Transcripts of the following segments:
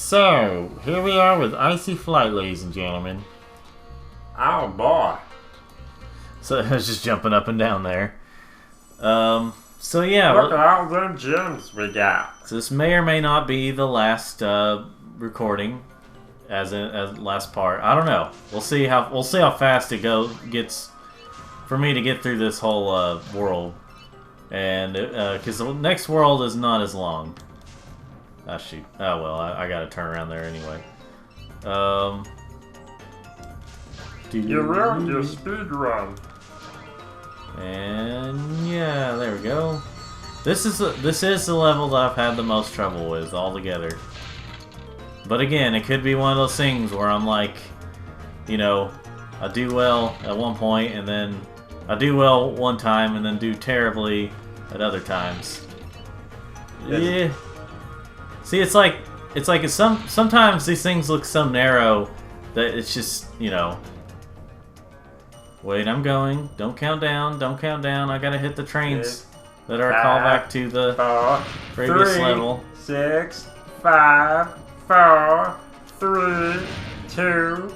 So, here we are with Icy Flight, ladies and gentlemen. Oh boy. So, I was just jumping up and down there. So yeah. Look at all the gems we got. So this may or may not be the last recording, as last part. I don't know. We'll see how fast it gets for me to get through this whole world, and because the next world is not as long. Ah, shoot. Oh well, I gotta turn around there anyway. You ruined your speed run. And yeah, there we go. This is the level that I've had the most trouble with altogether. But again, it could be one of those things where I'm like, you know, I do well at one point, and then I do well one time, and then do terribly at other times. Yeah. See, it's like sometimes these things look so narrow that it's just, you know. Wait, I'm going. Don't count down. Don't count down. I gotta hit the trains that are a callback to the previous level. 6, 5, 4, 3, 2,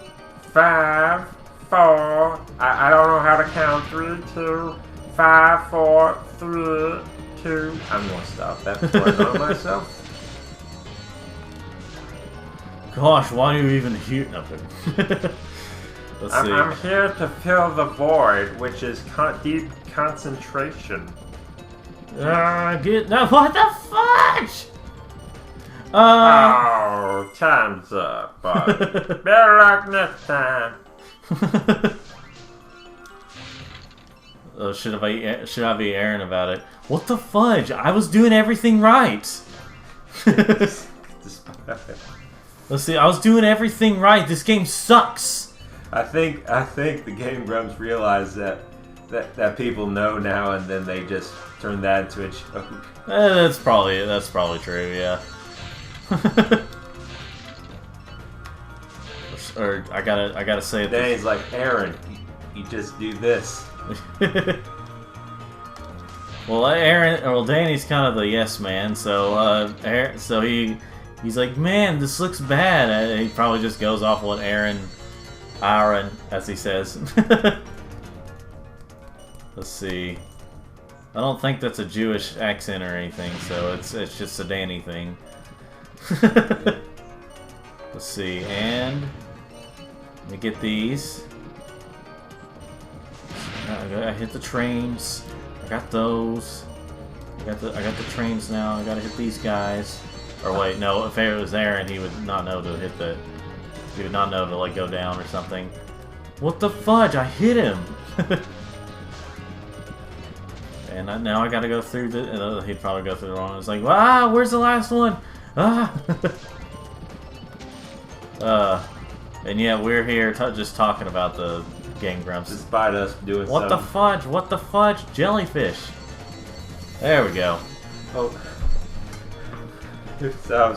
5, 4. I don't know how to count. 3, 2, 5, 4, 3, 2. I'm gonna stop that before I know myself. Gosh, why do you even hear nothing? Let's see. I'm here to fill the void, which is deep concentration. What the fudge? Oh, time's up, buddy. Better luck next time. Should I be Aaron about it? What the fudge? I was doing everything right. Let's see. I was doing everything right. This game sucks. I think the Game Grumps realize that people know now, and then they just turn that into a joke. That's probably true. Yeah. Or I gotta say it. Then he's like, Aaron, you just do this. Well, Danny's kind of the yes man, so he's like, man, this looks bad. And he probably just goes off what Aaron, as he says. Let's see. I don't think that's a Jewish accent or anything, so it's just a Danny thing. Let's see, and let me get these. I hit the trains. I got those. I got the trains now. I gotta hit these guys. Or wait, no. If it was Aaron, he would not know to hit the. He would not know to like go down or something. What the fudge? I hit him. And now I gotta go through the. He'd probably go through the wrong. It's like, where's the last one? And yeah, we're here just talking about the Game Grumps. Despite us doing what the fudge? What the fudge? Jellyfish. There we go. Oh. So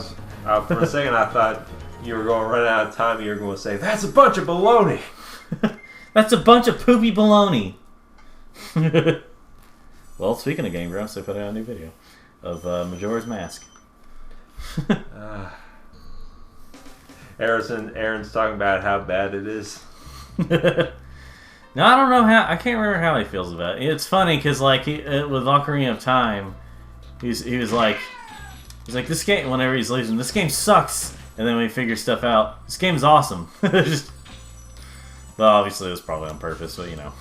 for a second I thought you were going to run out of time and you were going to say, that's a bunch of baloney. That's a bunch of poopy baloney. Well, speaking of Game Grumps, they put out a new video of Majora's Mask. Aaron's talking about how bad it is. Now I don't know how. I can't remember how he feels about it. It's funny because like with Ocarina of Time, he was like this game. Whenever he's losing, this game sucks. And then when he figures stuff out, this game is awesome. Well, obviously it was probably on purpose, but you know.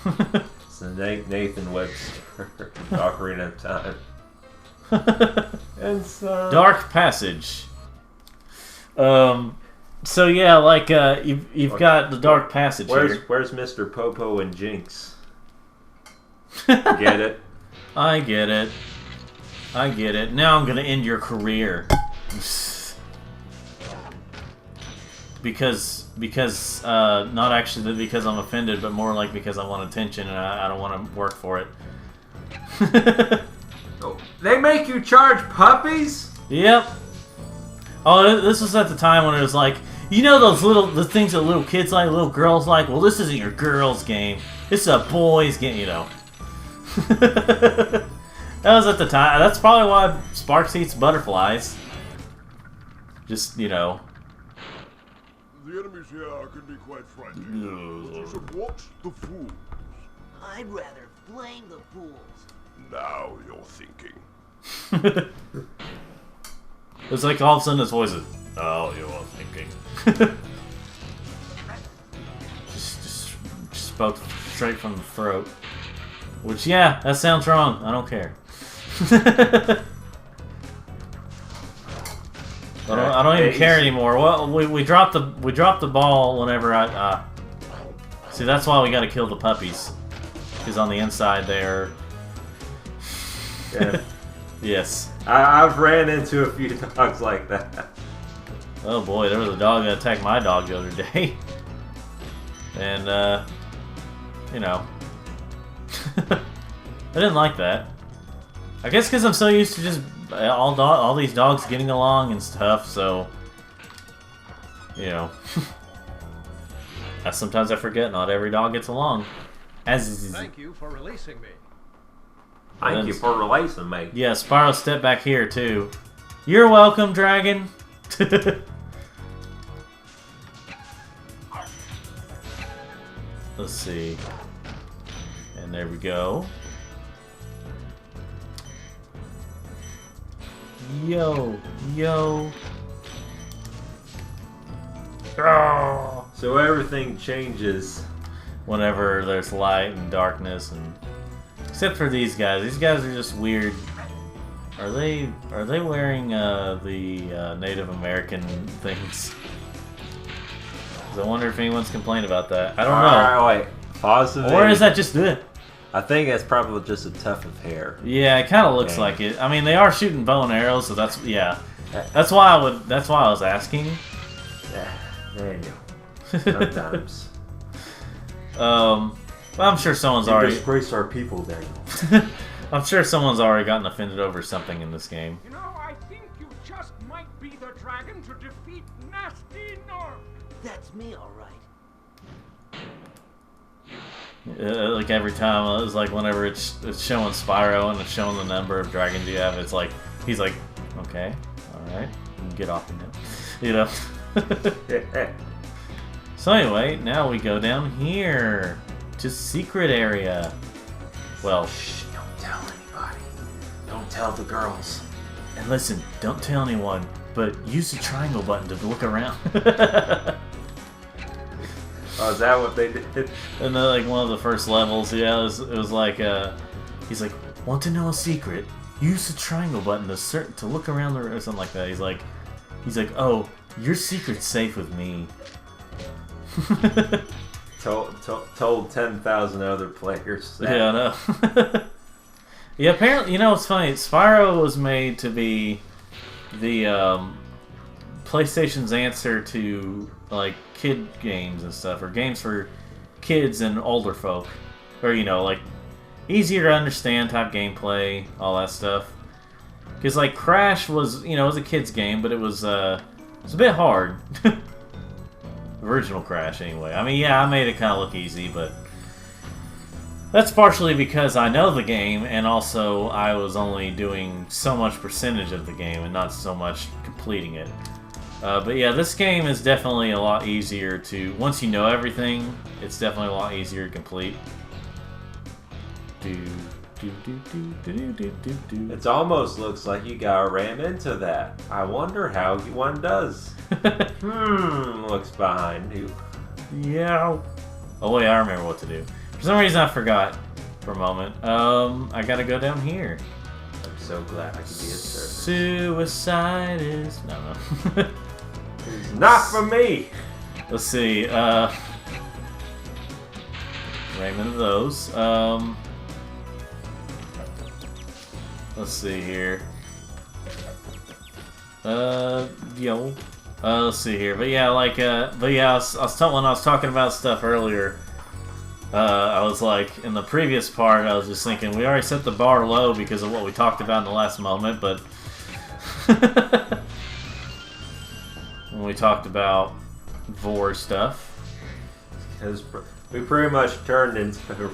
It's the Nathan Webster Ocarina of Time. And so Dark Passage. So yeah, like you've got the Dark Passage here. Where's Mr. Popo and Jinx? Get it? I get it. I get it. Now I'm gonna end your career. Because not actually because I'm offended, but more like because I want attention and I don't want to work for it. Oh, they make you charge puppies? Yep. Oh, this was at the time when it was like, you know the things that little kids like, little girls like? Well, this isn't your girl's game. It's a boy's game, you know. That was at the time. That's probably why Sparks eats butterflies. Just, you know, The enemies here can be quite frightening. But you should watch the fools. I'd rather blame the fools. Now you're thinking. It's like all of a sudden his voice is, oh, you're thinking. just spoke straight from the throat. Which, yeah, that sounds wrong. I don't care. I don't even care anymore. Well, we dropped the ball whenever I see. That's why we got to kill the puppies, because on the inside they're Yeah. yes. I've ran into a few dogs like that. Oh boy, there was a dog that attacked my dog the other day, and you know, I didn't like that. I guess because I'm so used to just all these dogs getting along and stuff, so you know. Sometimes I forget not every dog gets along. Thank you for releasing me. Thank you for releasing me. Yeah, Spyro, step back here too. You're welcome, dragon. Let's see. And there we go. Yo, yo. Oh. So everything changes Whenever there's light and darkness, and except for these guys. These guys are just weird. Are they wearing the Native American things? 'Cause I wonder if anyone's complained about that. I don't know. Alright, wait. Pause the video. Or is that just it? I think that's probably just a tuft of hair. Yeah, it kind of looks Yeah. like it. I mean, they are shooting bow and arrows, so that's yeah. That's why I was asking. Daniel. Sometimes. Well, I'm sure someone's You already. disgrace our people, Daniel. I'm sure someone's already gotten offended over something in this game. You know, I think you just might be the dragon to defeat Nasty Norm. That's me, all right. Like every time, it's like whenever it's showing Spyro and it's showing the number of dragons you have, it's like he's like, okay, all right, you can get off of him, you know. So anyway, now we go down here to secret area. Well, Shh, don't tell anybody. Don't tell the girls. and listen, don't tell anyone, but use the triangle button to look around. Oh, is that what they did? And then, like, one of the first levels, yeah, it was like, he's like, want to know a secret? Use the triangle button to look around or something like that. He's like, oh, your secret's safe with me. Told 10,000 other players that. Yeah, I know. Yeah, apparently, you know, it's funny. Spyro was made to be the PlayStation's answer to like kid games and stuff, or games for kids and older folk, or you know, like easier to understand type gameplay, all that stuff. Because like Crash was, you know, it was a kid's game, but it was a bit hard. Original Crash, anyway. I mean, yeah, I made it kind of look easy, but that's partially because I know the game, and also I was only doing so much percentage of the game and not so much completing it. But yeah, this game is definitely a lot easier to... Once you know everything, it's definitely a lot easier to complete. It almost looks like you gotta ram into that. I wonder how one does. Looks behind you. Yeah. Oh wait, I remember what to do. For some reason I forgot for a moment. I gotta go down here. I'm so glad I could be a service. Suicide is... No. Not for me! Let's see, ram into those. Let's see here. Let's see here. But yeah, like, but yeah, when I was talking about stuff earlier, I was like, in the previous part, I was just thinking, we already set the bar low because of what we talked about in the last moment, but when we talked about Vor stuff. Because we pretty much turned into...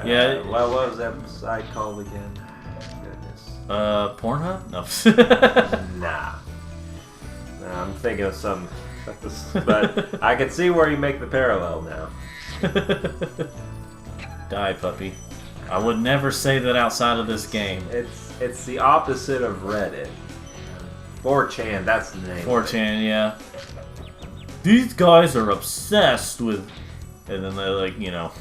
Yeah. What was that site called again? Goodness. Pornhub? No. Nah. I'm thinking of some But I can see where you make the parallel now. Die, puppy. I would never say that outside of this game. It's the opposite of Reddit. 4chan, that's the name. 4chan, yeah. These guys are obsessed with... And then they're like, you know...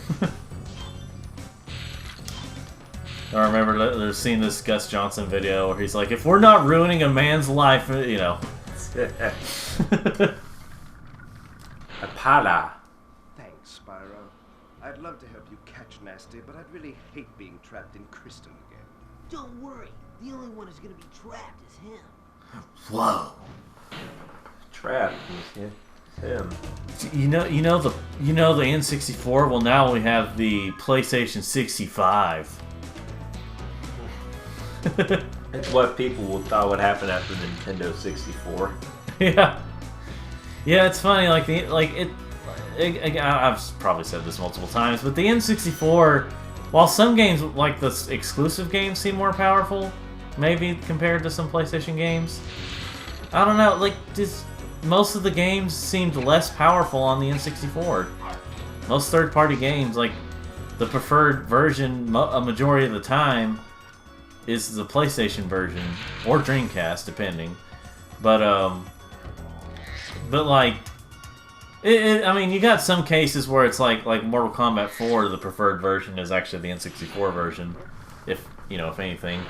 I remember there's seen this Gus Johnson video where he's like, if we're not ruining a man's life, you know. Apada. Thanks, Spyro. I'd love to help you catch Nasty, but I'd really hate being trapped in Kristen again. Don't worry. The only one who's gonna be trapped is him. Whoa. Trap. Him. You know the N64. Well, now we have the PlayStation 65. It's what people thought would happen after Nintendo 64. Yeah. Yeah, it's funny. I've probably said this multiple times, but the N64, while some games like the exclusive games seem more powerful, maybe compared to some PlayStation games, I don't know. Like, just most of the games seemed less powerful on the N64. Most third-party games, like the preferred version, a majority of the time, is the PlayStation version or Dreamcast, depending. But like, I mean, you got some cases where it's like Mortal Kombat 4, the preferred version is actually the N64 version, if anything.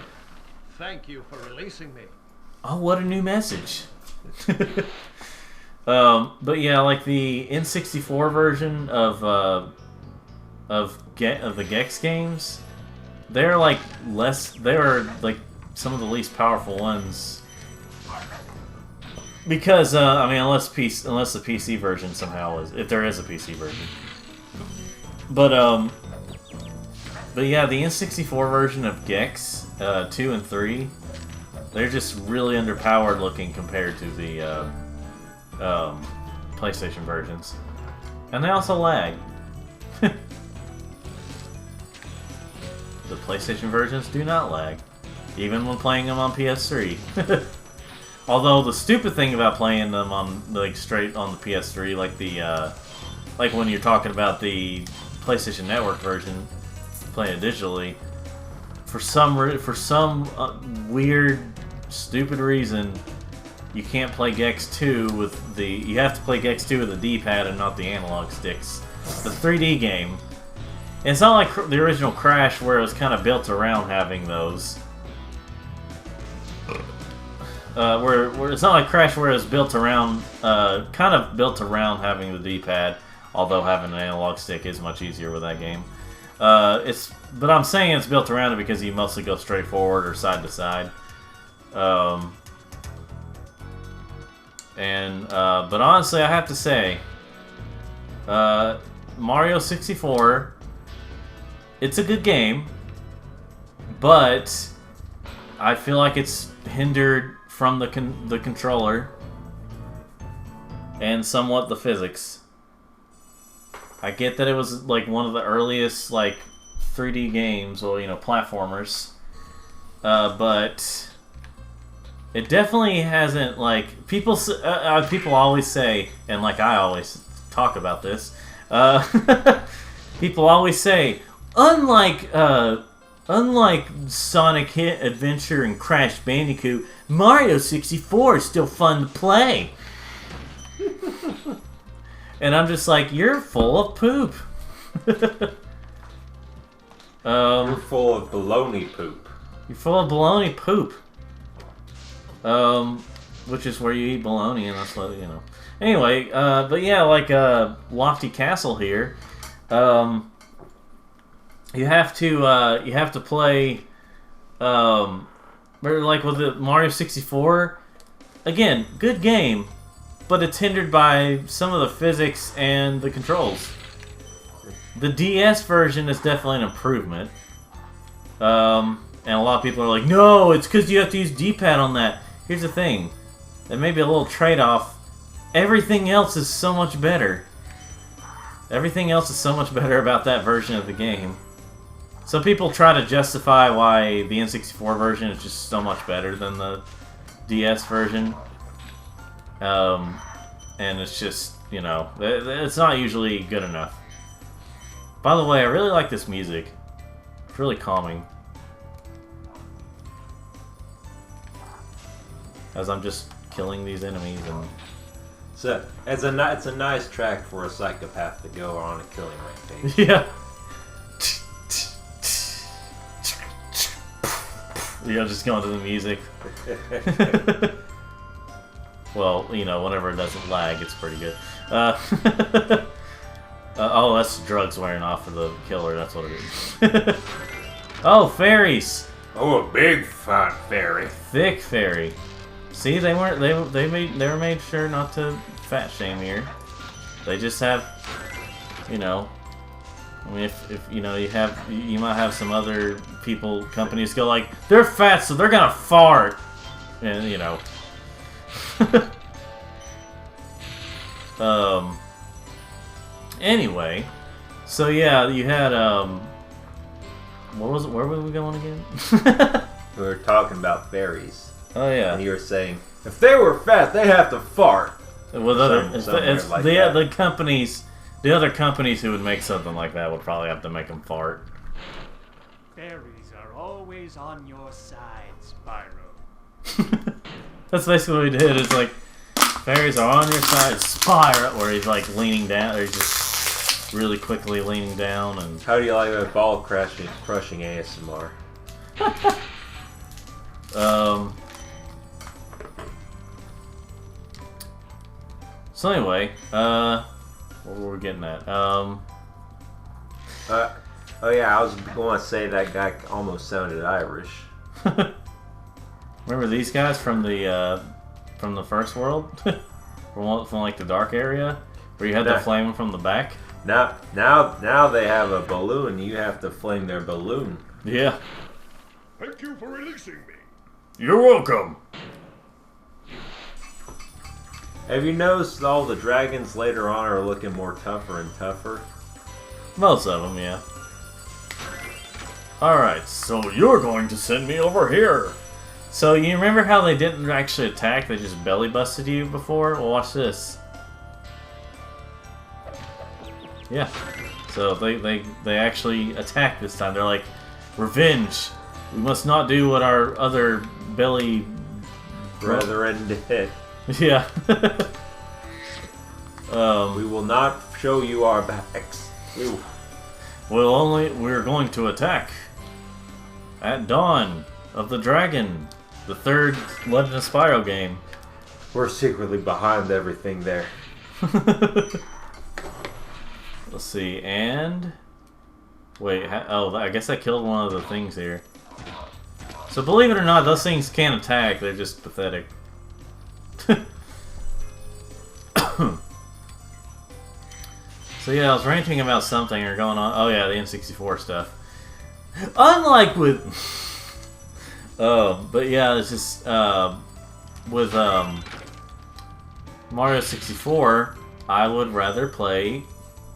Thank you for releasing me. Oh, what a new message! But yeah, like the N64 version of the Gex games, they're like they're like some of the least powerful ones. Because I mean, unless the PC version somehow is, if there is a PC version. But yeah, the N64 version of Gex 2 and 3, they're just really underpowered looking compared to the PlayStation versions, and they also lag. The PlayStation versions do not lag, even when playing them on PS3. Although the stupid thing about playing them on straight on the PS3, like when you're talking about the PlayStation Network version, playing it digitally, for some weird, stupid reason, you can't play Gex 2 with the. You have to play Gex 2 with the D-pad and not the analog sticks. The 3D game. And it's not like the original Crash, where it was kind of built around having those. Where it's not like Crash, where it was built around, kind of built around having the D-pad. Although having an analog stick is much easier with that game. But I'm saying it's built around it because you mostly go straight forward or side to side. But honestly, I have to say, Mario 64, it's a good game, but I feel like it's hindered from the controller and somewhat the physics. I get that it was like one of the earliest like 3D games, or platformers, but it definitely hasn't, like, people always say, and like I always talk about this, people always say, unlike Sonic Hit Adventure and Crash Bandicoot, Mario 64 is still fun to play. And I'm just like, you're full of poop. You're full of baloney poop. You're full of baloney poop. Which is where you eat baloney, and that's what, Anyway, but yeah, like Lofty Castle here, you have to play, like with the Mario 64, again, good game, but it's hindered by some of the physics and the controls. The DS version is definitely an improvement, and a lot of people are like, no, it's because you have to use D-pad on that. Here's the thing, there may be a little trade-off. Everything else is so much better. Everything else is so much better about that version of the game. So people try to justify why the N64 version is just so much better than the DS version. and it's just, you know, it's not usually good enough. By the way, I really like this music. It's really calming. As I'm just killing these enemies and... So it's a nice track for a psychopath to go on a killing rampage. Yeah. Yeah, just going to the music. Well, you know, whenever it doesn't lag, it's pretty good. Oh, that's drugs wearing off for the killer. That's what it is. Oh, fairies. Oh, a big fat fairy. Thick fairy. See, they were made sure not to fat shame here. They just have, you know. I mean, if you know, you might have some other companies go like, they're fat, so they're gonna fart, and you know. Anyway, so yeah, you had what was it? Where were we going again? We were talking about fairies. Oh yeah. And you were saying if they were fat, they'd have to fart. With the companies. The other companies who would make something like that would probably have to make them fart. Fairies are always on your side, Spyro. That's basically what he did. It's like, fairies are on your side, Spyro, where he's like leaning down, or he's just really quickly leaning down. And how do you like that ball crushing ASMR? So anyway, what were we getting at? Oh yeah, I was going to say that guy almost sounded Irish. Remember these guys from the first world, from like the dark area, where you had to flame them from the back? Now they have a balloon. You have to flame their balloon. Yeah. Thank you for releasing me. You're welcome. Have you noticed all the dragons later on are looking more tougher and tougher? Most of them, yeah. Alright, so you're going to send me over here. So you remember how they didn't actually attack, they just belly busted you before? Well, watch this. Yeah. So they actually attack this time. They're like, revenge. We must not do what our other belly brethren did. Yeah. We will not show you our backs. We're going to attack at dawn of the dragon, the third Legend of Spyro game. We're secretly behind everything there. Let's see, and wait, I guess I killed one of the things here. So believe it or not, those things can't attack, they're just pathetic. So yeah, I was ranting about something or going on. Oh yeah, the N64 stuff. Unlike with, but yeah, it's just with Mario 64, I would rather play.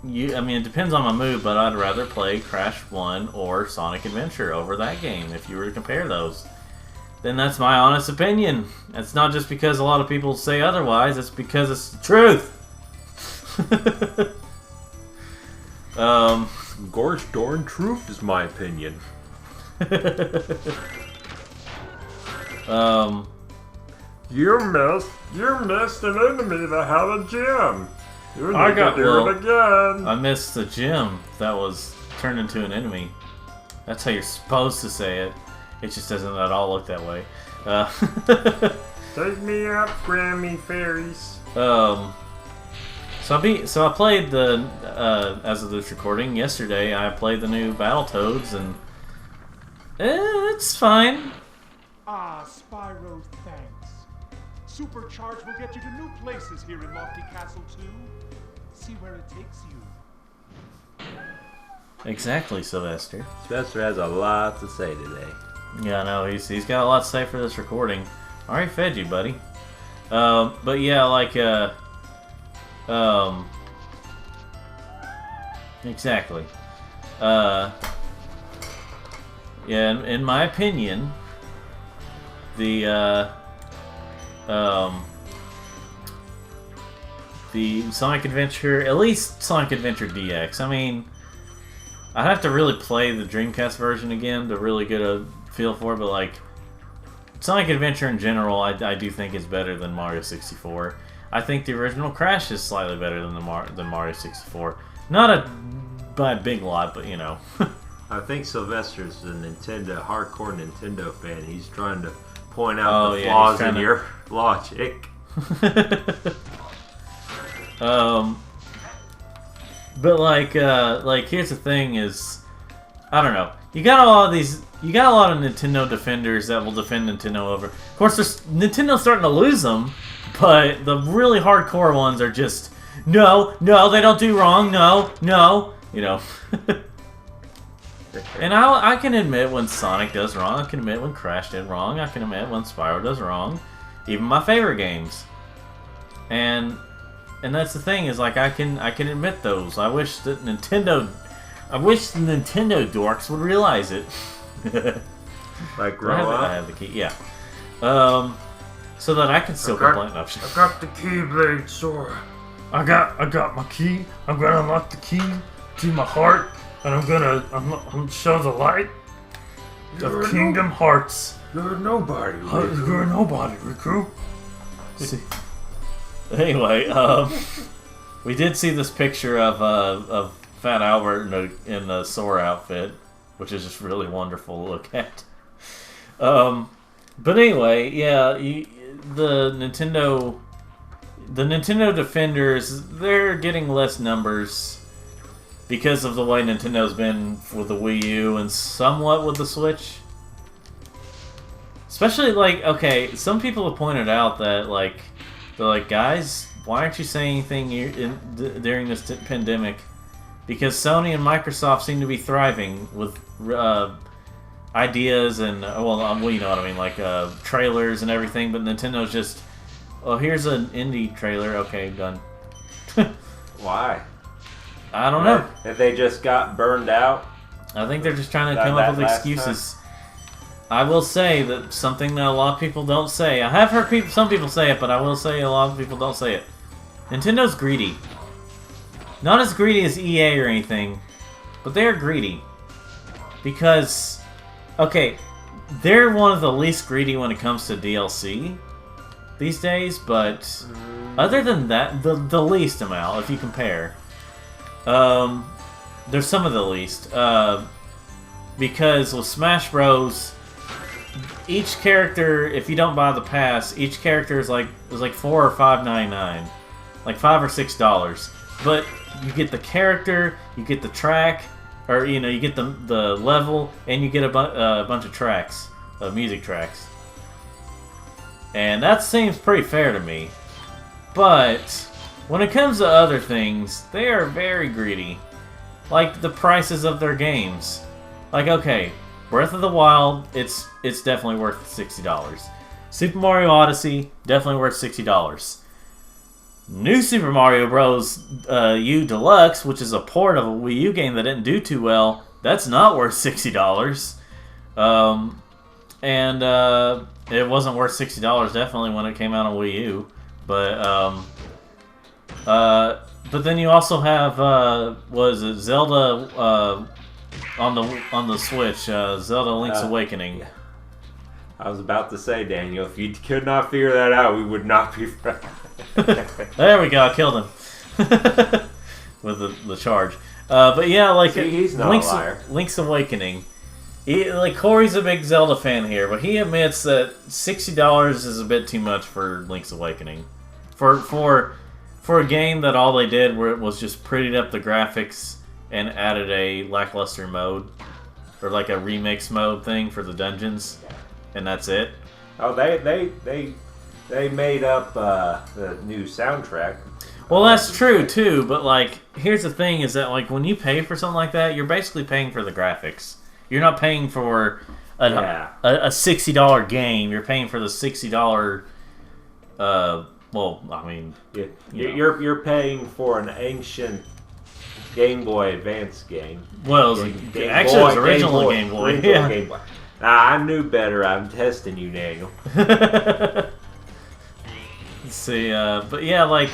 I mean, it depends on my mood, but I'd rather play Crash 1 or Sonic Adventure over that game if you were to compare those. Then that's my honest opinion. It's not just because a lot of people say otherwise, it's because it's the truth. Gorge darn truth is my opinion. You missed an enemy that had a gem. You need to do it again. I missed the gem that was turned into an enemy. That's how you're supposed to say it. It just doesn't at all look that way. Take me up, Grammy Fairies. So I played the as of this recording yesterday. I played the new Battletoads, and it's fine. Ah, Spyro, thanks. Supercharge will get you to new places here in Lofty Castle 2. See where it takes you. Exactly, Sylvester. Sylvester has a lot to say today. Yeah, I know. He's got a lot to say for this recording. Alright, fed you, buddy. But yeah, like, exactly. Yeah, in my opinion, the, the Sonic Adventure, at least Sonic Adventure DX. I mean, I'd have to really play the Dreamcast version again to really get a feel for it, but like, Sonic Adventure in general, I do think is better than Mario 64. I think the original Crash is slightly better than than Mario 64. Not by a big lot, but you know. I think Sylvester's a hardcore Nintendo fan. He's trying to point out the flaws in your logic. But like here's the thing is, I don't know. You got a lot of Nintendo defenders that will defend Nintendo over. Of course, Nintendo's starting to lose them, but the really hardcore ones are just no, they don't do wrong, no, you know. And I can admit when Sonic does wrong. I can admit when Crash did wrong. I can admit when Spyro does wrong. Even my favorite games. And that's the thing is like I can admit those. I wish the Nintendo dorks would realize it. Like grow up. I have the key. Yeah. So that I can still complain. I got the Keyblade, Sora. I got my key. I'm gonna unlock the key to my heart, and I'm gonna show the light of Kingdom Hearts. You're nobody, Riku. You're nobody, Riku. See. Anyway, we did see this picture of Fat Albert in the Sora outfit, which is just really wonderful to look at. But anyway, yeah, the Nintendo defenders, they're getting less numbers because of the way Nintendo's been with the Wii U and somewhat with the Switch. Especially, like, okay, some people have pointed out that, like, they're like, guys, why aren't you saying anything during this pandemic? Because Sony and Microsoft seem to be thriving with ideas and, well, you know what I mean, like trailers and everything, but Nintendo's just, oh, here's an indie trailer, okay, done. Why? I don't know. If they just got burned out? I think they're just trying to come up with excuses. I will say that something that a lot of people don't say. I have heard some people say it, but I will say a lot of people don't say it. Nintendo's greedy. Not as greedy as EA or anything, but they are greedy. Because, okay, they're one of the least greedy when it comes to DLC these days, but other than that, the least amount, if you compare. There's some of the least. Because with Smash Bros., each character, if you don't buy the pass, each character is like $4 or $5.99, like $5 or $6. But you get the character, you get the track, or you know, you get the level, and you get a bunch of tracks, music tracks, and that seems pretty fair to me. But when it comes to other things, they are very greedy, like the prices of their games. Like, okay, Breath of the Wild, it's definitely worth $60. Super Mario Odyssey, definitely worth $60. New Super Mario Bros. U Deluxe, which is a port of a Wii U game that didn't do too well, that's not worth $60. And it wasn't worth $60 definitely when it came out on Wii U. But then you also have Zelda on the Switch, Zelda Link's Awakening. Yeah. I was about to say, Daniel, if you could not figure that out, we would not be friends. There we go, I killed him. With the charge. But yeah, like, see, he's not a liar. Link's Awakening. Like, Corey's a big Zelda fan here, but he admits that $60 is a bit too much for Link's Awakening. For a game that all they did was just prettied up the graphics and added a lackluster mode, or like a remix mode thing for the dungeons, and that's it. Oh, they made up the new soundtrack. Well, that's true too, but like, here's the thing: is that like when you pay for something like that, you're basically paying for the graphics. You're not paying for a $60 game. You're paying for the $60. Well, I mean, you're paying for an ancient Game Boy Advance game. Well, it was originally Game Boy. Yeah. Game Boy. I knew better. I'm testing you, Daniel. Let's see, but yeah, like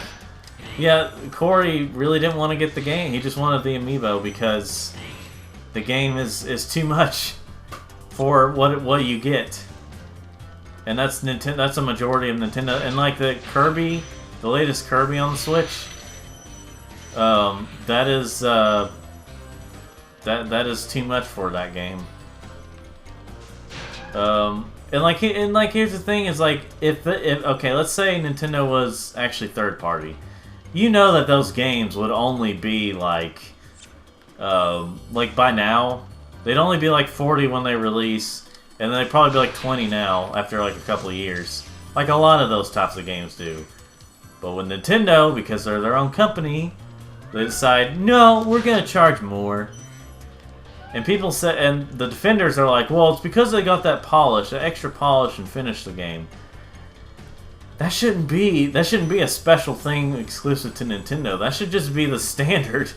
Yeah, Corey really didn't want to get the game. He just wanted the amiibo because the game is too much for what you get. And that's Nintendo. That's a majority of Nintendo. And like the Kirby, the latest Kirby on the Switch, that is that is too much for that game. And like here's the thing: is like if okay, let's say Nintendo was actually third party, you know that those games would only be like by now they'd only be like 40 when they release. And then they'd probably be like 20 now, after like a couple of years. Like a lot of those types of games do. But with Nintendo, because they're their own company, they decide, no, we're gonna charge more. And people say, and the defenders are like, well, it's because they got that polish, that extra polish, and finished the game. That shouldn't be a special thing exclusive to Nintendo. That should just be the standard.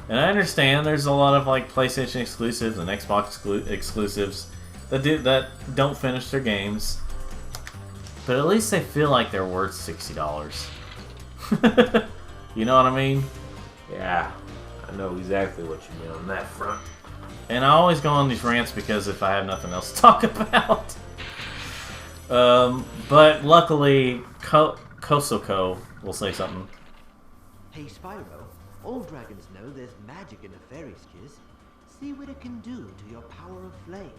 And I understand there's a lot of like PlayStation exclusives and Xbox exclusives that don't finish their games, but at least they feel like they're worth $60. You know what I mean? Yeah, I know exactly what you mean on that front. And I always go on these rants because if I have nothing else to talk about. But luckily, Kosoko will say something. Hey Spyro, all dragons know there's magic in a fairy's kiss. See what it can do to your power of flame.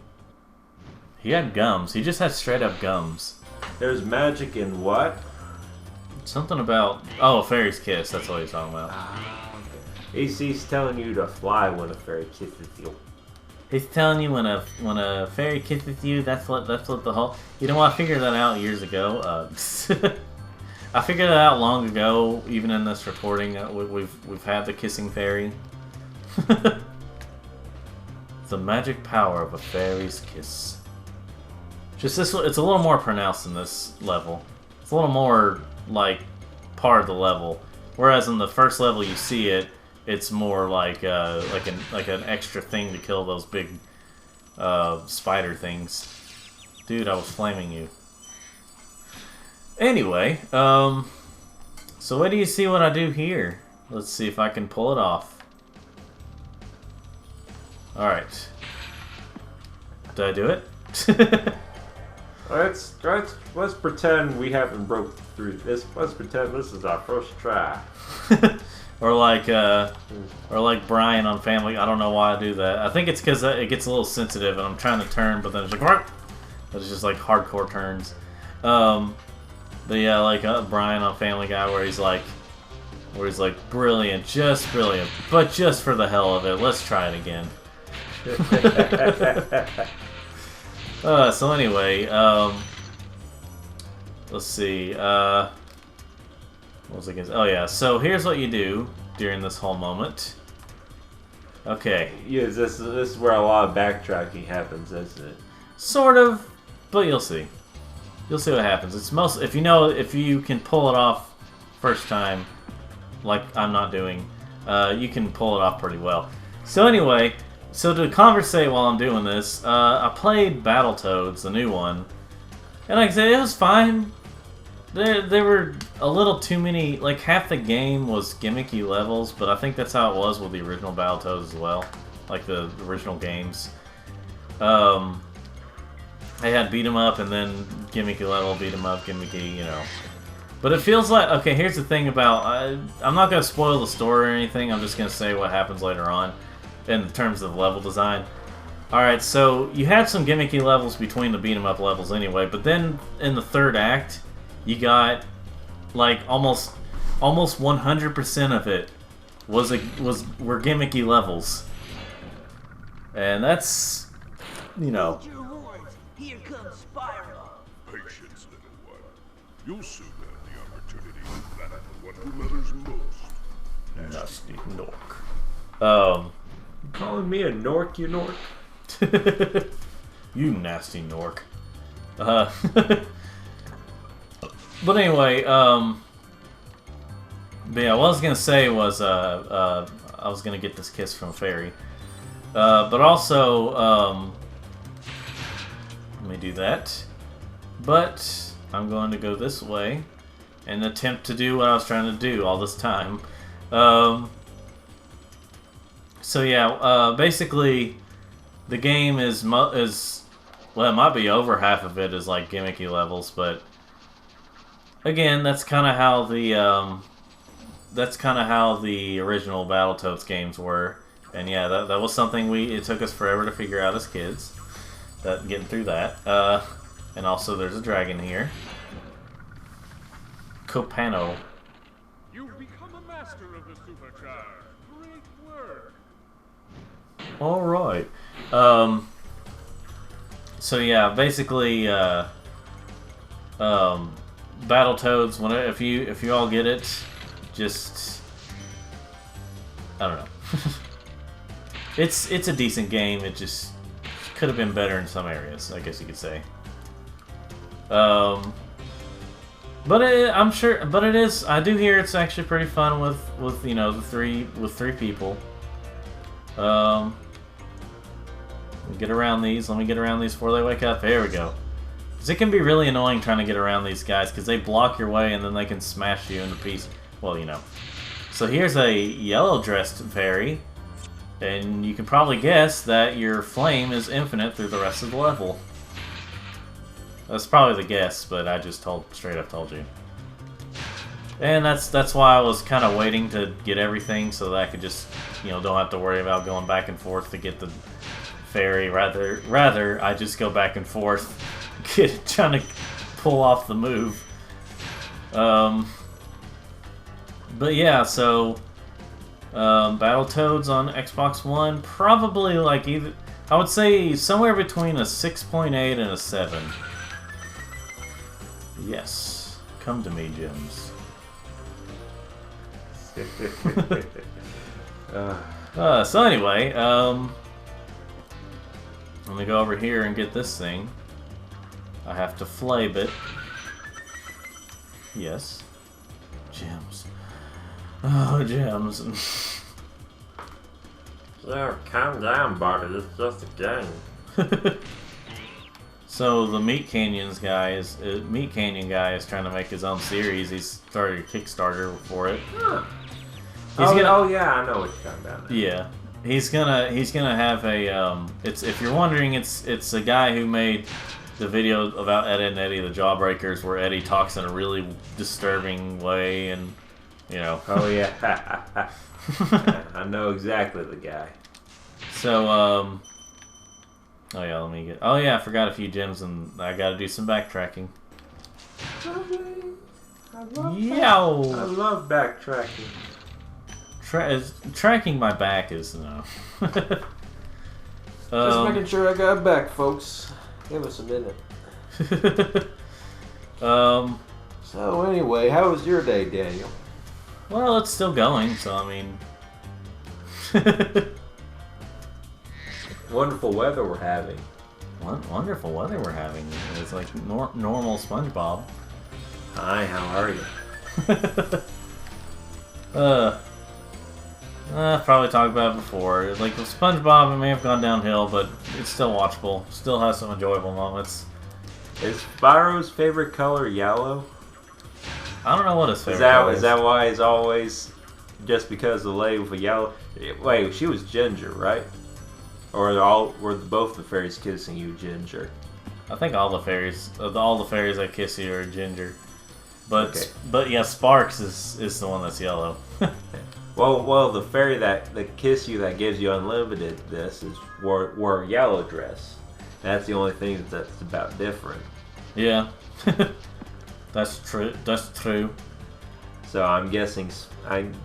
He had gums. He just had straight up gums. There's magic in what? Something about... Oh, a fairy's kiss. That's what he's talking about. AC's telling you to fly when a fairy kisses you. He's telling you when a fairy kisses you, that's what the whole... You know what? I figured that out years ago. I figured it out long ago, even in this recording. We've had the kissing fairy. The magic power of a fairy's kiss. Just this, it's a little more pronounced in this level. It's a little more like part of the level. Whereas in the first level you see it, it's more like an extra thing to kill those big spider things. Dude, I was flaming you. Anyway, so what do you see what I do here? Let's see if I can pull it off. Alright. Did I do it? Let's pretend we haven't broke through this. Let's pretend this is our first try. or like Brian on Family. I don't know why I do that. I think it's because it gets a little sensitive, and I'm trying to turn, but then it's like, it's just like hardcore turns. But yeah, like Brian on Family Guy, where he's like, brilliant, but just for the hell of it, let's try it again. So anyway, let's see, what was I gonna say? Oh yeah, so here's what you do during this whole moment. Okay. Yeah, this is where a lot of backtracking happens, isn't it? Sort of, but you'll see. You'll see what happens. It's most if you can pull it off first time, like I'm not doing, you can pull it off pretty well. So anyway. So to conversate while I'm doing this, I played Battletoads, the new one, and like I said, it was fine. There were a little too many, like half the game was gimmicky levels, but I think that's how it was with the original Battletoads as well, like the original games. They had beat 'em up and then gimmicky level, beat 'em up, gimmicky, you know. But it feels like, okay, here's the thing about, I'm not going to spoil the story or anything, I'm just going to say what happens later on. In terms of level design. Alright, so you had some gimmicky levels between the beat 'em up levels anyway, but then in the third act, you got like almost 100% of it were gimmicky levels. And that's, you know. Hold your horns. Here comes Spyro. Patience, little one. You'll soon have the opportunity to flatter the one who matters most. Nasty Nork. You calling me a Nork, you Nork? You nasty Nork. But anyway, but yeah, what I was gonna say was, I was gonna get this kiss from Fairy. But also, let me do that. But I'm going to go this way and attempt to do what I was trying to do all this time. So yeah, basically, the game is well, it might be over half of it is like gimmicky levels, but again, that's kind of how the original Battletoads games were, and yeah, that was something it took us forever to figure out as kids. Getting through that, and also there's a dragon here, Copano. You've become a master of the supercharge. Great work. All right. So yeah, basically, Battletoads. If you all get it, just I don't know. It's a decent game. It just could have been better in some areas, I guess you could say. But I'm sure. But it is. I do hear it's actually pretty fun with you know three people. Let me get around these. Let me get around these before they wake up. There we go. Because it can be really annoying trying to get around these guys because they block your way and then they can smash you into pieces. Well, you know. So here's a yellow-dressed fairy. And you can probably guess that your flame is infinite through the rest of the level. That's probably the guess, but I just straight up told you. And that's why I was kind of waiting to get everything so that I could just, you know, don't have to worry about going back and forth to get the fairy. Rather, I just go back and forth, trying to pull off the move. But yeah, so Battletoads on Xbox One, probably like I would say somewhere between a 6.8 and a 7. Yes, come to me, Gems. So anyway, let me go over here and get this thing. I have to flame it. Yes. Gems. Oh, gems. Yeah, calm down, buddy. It's just a game. So the Meat Canyon guy is trying to make his own series. He's started a Kickstarter for it. Huh. Oh yeah, I know what you're talking about now. Yeah, he's gonna have a if you're wondering, it's a guy who made the video about Ed and Eddie the Jawbreakers, where Eddie talks in a really disturbing way, and you know. Oh yeah, I know exactly the guy. So oh yeah, let me get. Oh yeah, I forgot a few gems, and I got to do some backtracking. I love backtracking. Tracking my back is no. Just making sure I got back, folks. Give us a minute. So anyway, how was your day, Daniel? Well, it's still going, so I mean. Wonderful weather we're having. Wonderful weather we're having. It's like normal SpongeBob. Hi, how are you? I've probably talked about it before. Like with SpongeBob, it may have gone downhill, but it's still watchable. Still has some enjoyable moments. Is Spyro's favorite color yellow? I don't know what his favorite color is. Is that why he's always just because the lady with a yellow? Wait, she was ginger, right? Or were both the fairies kissing you ginger? I think all the fairies that kiss you are ginger. But yeah, Sparks is the one that's yellow. Well, the fairy that kiss you that gives you unlimited this wore a yellow dress. That's the only thing that's about different. Yeah, that's true. That's true. So I'm guessing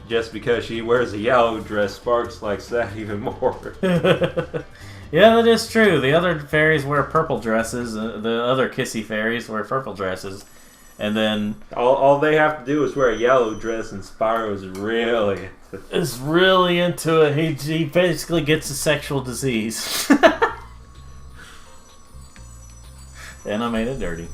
just because she wears a yellow dress, Sparks likes that even more. Yeah, that is true. The other fairies wear purple dresses. The other kissy fairies wear purple dresses. And then all they have to do is wear a yellow dress, and Spyro's really into it. He basically gets a sexual disease. And I made it dirty.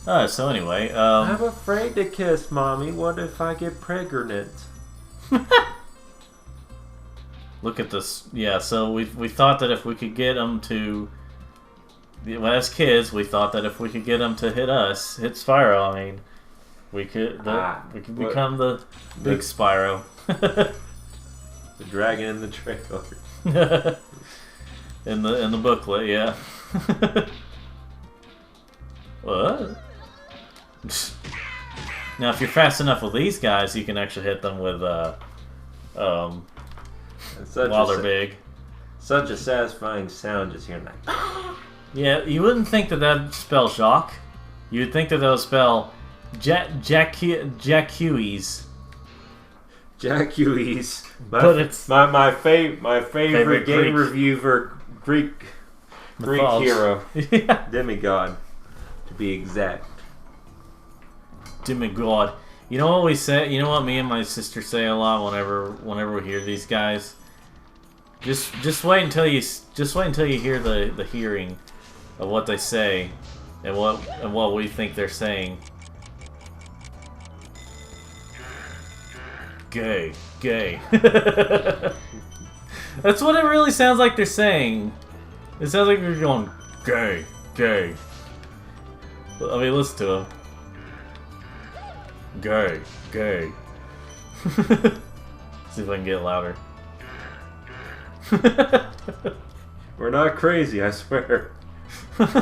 So anyway, I'm afraid to kiss, Mommy. What if I get pregnant? Look at this. Yeah, so we thought that if we could get them to as kids, we thought that if we could get him to hit Spyro, I mean, we could become the big Spyro. The dragon in the trailer. in the booklet, yeah. What? Now, if you're fast enough with these guys, you can actually hit them with while they're big. Such a satisfying sound just hearing that. Yeah, you wouldn't think that that'd spell shock. You'd think that would spell Jackues. Jackues. But it's my favorite game Greek. reviewer, Greek hero, Yeah. demigod, to be exact. Demigod. You know what we say? You know what me and my sister say a lot whenever we hear these guys. Just wait until you hear the hearing of what they say and what we think they're saying. Gay. That's what it really sounds like they're saying. It sounds like they're going gay. I mean, listen to them. Gay. See if I can get louder. We're not crazy, I swear.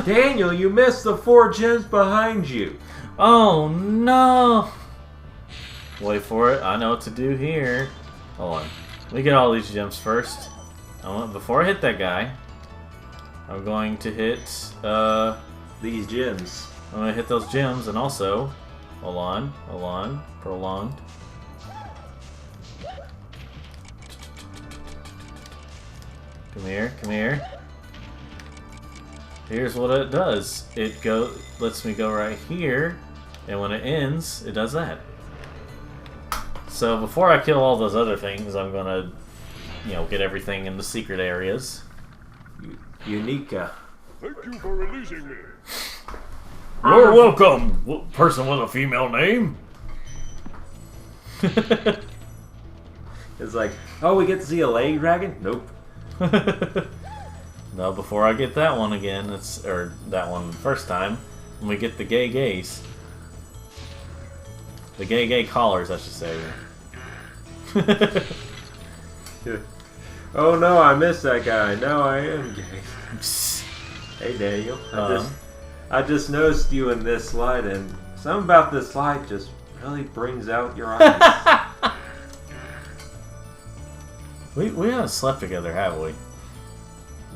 Daniel, you missed the 4 gems behind you. Oh no! Wait for it. I know what to do here. Hold on. Let me get all these gems first. Before I hit that guy, I'm going to hit These gems. I'm gonna hit those gems, and also, hold on, prolonged. Come here. Here's what it does. It lets me go right here, and when it ends, it does that. So before I kill all those other things, I'm gonna, get everything in the secret areas. Unica. Thank you for releasing me. You're welcome, person with a female name. It's like, oh, we get to see a leg dragon? Nope. No, before I get that one again, that one first time, when we get the gays. The gay callers, I should say. Oh no, I missed that guy. No, I am gay. Hey Daniel, I just noticed you in this slide, and something about this slide just really brings out your eyes. We haven't slept together, have we?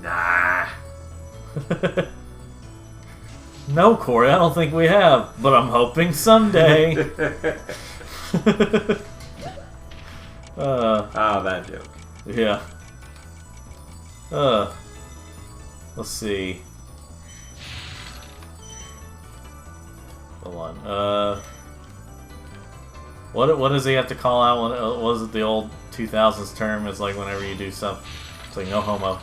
Nah. No, Corey, I don't think we have, but I'm hoping someday. That joke. Yeah. Let's see. Hold on. What does he have to call out? What was it the old 2000s term? It's like whenever you do something, it's like no homo.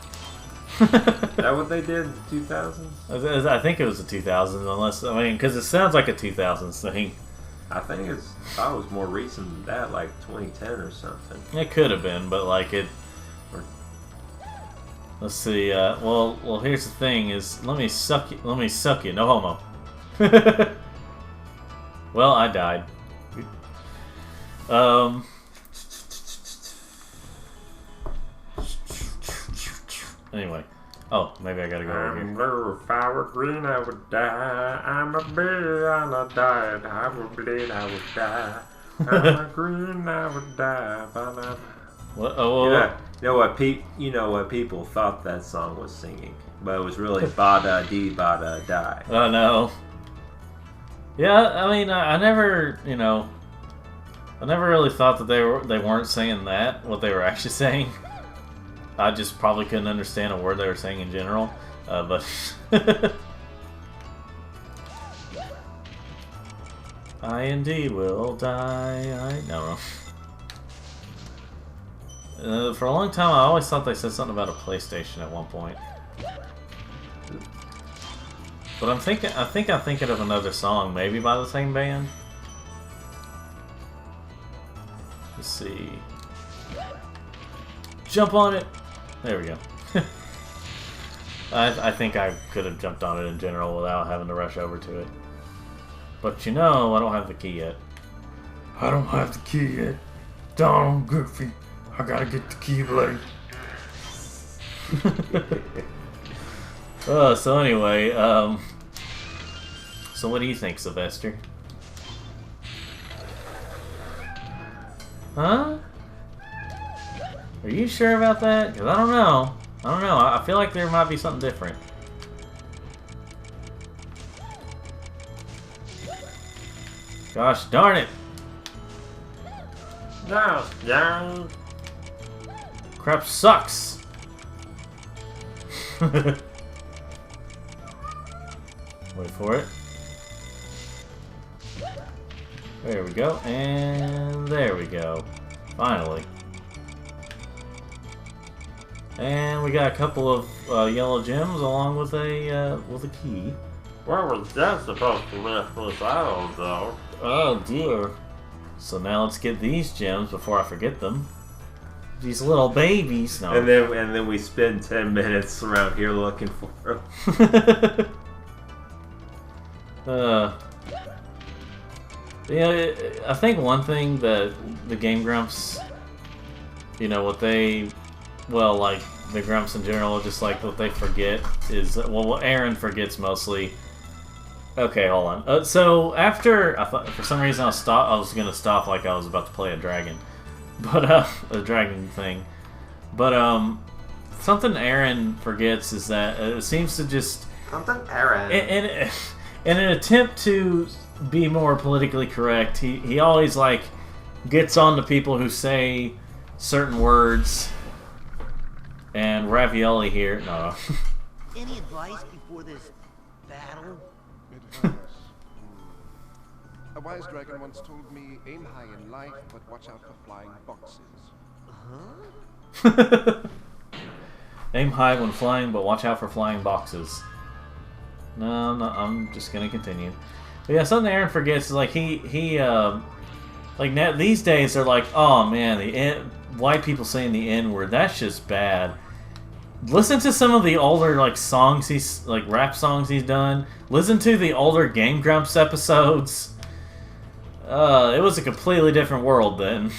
Is that what they did in the 2000s? I think it was the 2000s, because it sounds like a 2000s thing. I think it was more recent than that, like 2010 or something. It could have been, but let's see. Well, here's the thing: is let me suck you. No homo. Well, I died. Anyway. Oh, maybe I gotta go over here. Blue, if I were green, I would die. I'm a bee on a diet. I would bleed, I would die. I'm a green, I would die. What? Oh, Yeah. You know what people thought that song was singing, but it was really ba-da dee ba-da die. Oh no. Yeah, I mean, I never, I never really thought that they weren't saying that, what they were actually saying. I just probably couldn't understand a word they were saying in general, but I indeed will die. No. For a long time, I always thought they said something about a PlayStation at one point. But I'm thinking of another song, maybe by the same band. Let's see. Jump on it. There we go. I think I could have jumped on it in general without having to rush over to it. But you know, I don't have the key yet. I don't have the key yet. Donald Goofy. I gotta get the Keyblade. So anyway, so what do you think, Sylvester? Huh? Are you sure about that? Because I don't know. I don't know. I feel like there might be something different. Gosh darn it! No, no. Crap sucks! Wait for it. There we go, and there we go. Finally. And we got a couple of yellow gems along with a key. Where was that supposed to lift us out, though? Oh dear. So now let's get these gems before I forget them. These little babies. No. And then we spend 10 minutes around here looking for them. Yeah, I think one thing that the Game Grumps, you know, what they, well, like the Grumps in general, just like what they forget is, well, what Aaron forgets mostly. Okay, hold on. So after, I thought for some reason I was gonna stop like I was about to play a dragon, but a dragon thing. But something Aaron forgets is that it seems to just Something Aaron. in an attempt to be more politically correct, he always like gets on to people who say certain words. And Ravioli here, no. Any advice before this battle? A wise dragon once told me, aim high in life, but watch out for flying boxes. Huh? Aim high when flying, but watch out for flying boxes. No, I'm just gonna continue. But yeah, something Aaron forgets is like he like now these days they're like, oh man, white people saying the N-word, that's just bad. Listen to some of the older like songs like rap songs he's done. Listen to the older Game Grumps episodes. It was a completely different world then.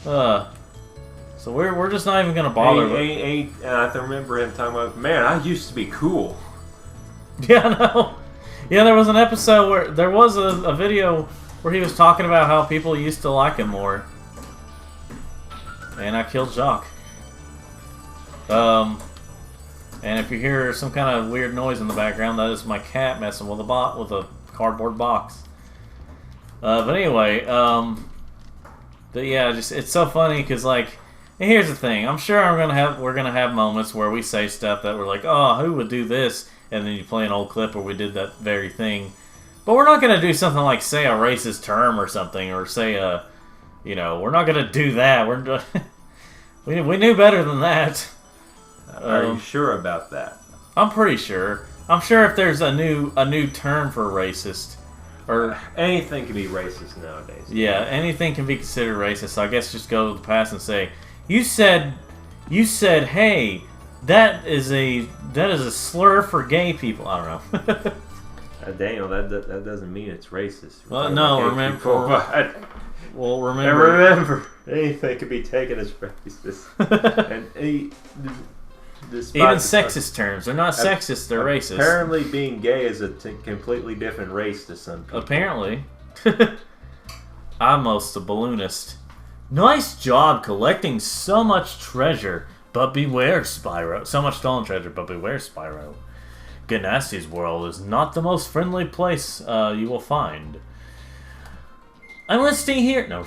So we're just not even gonna bother. I remember him talking about, man, I used to be cool. Yeah, I know. Yeah, there was an episode where there was a video where he was talking about how people used to like him more. And I killed Jacques. And if you hear some kind of weird noise in the background, that is my cat messing with a cardboard box. But anyway, but yeah, just it's so funny because like, and here's the thing. I'm sure we're gonna have moments where we say stuff that we're like, oh, who would do this? And then you play an old clip where we did that very thing. But we're not gonna do something like say a racist term or something, or say a, you know, we're not gonna do that. We knew better than that. Are you sure about that? I'm pretty sure. I'm sure if there's a new term for racist, or anything can be racist nowadays. Yeah, anything can be considered racist. So I guess just go to the past and say, you said, hey, that is a slur for gay people. I don't know. Daniel, that doesn't mean it's racist. Well, no, remember. Well, remember, anything can be taken as racist. And even sexist terms. They're not sexist, they're racist. Apparently being gay is a completely different race to some people. Apparently. I'm most a balloonist. Nice job collecting so much treasure, but beware, Spyro. So much stolen treasure, but beware, Spyro. Ganasty's world is not the most friendly place you will find. I want to stay here. No.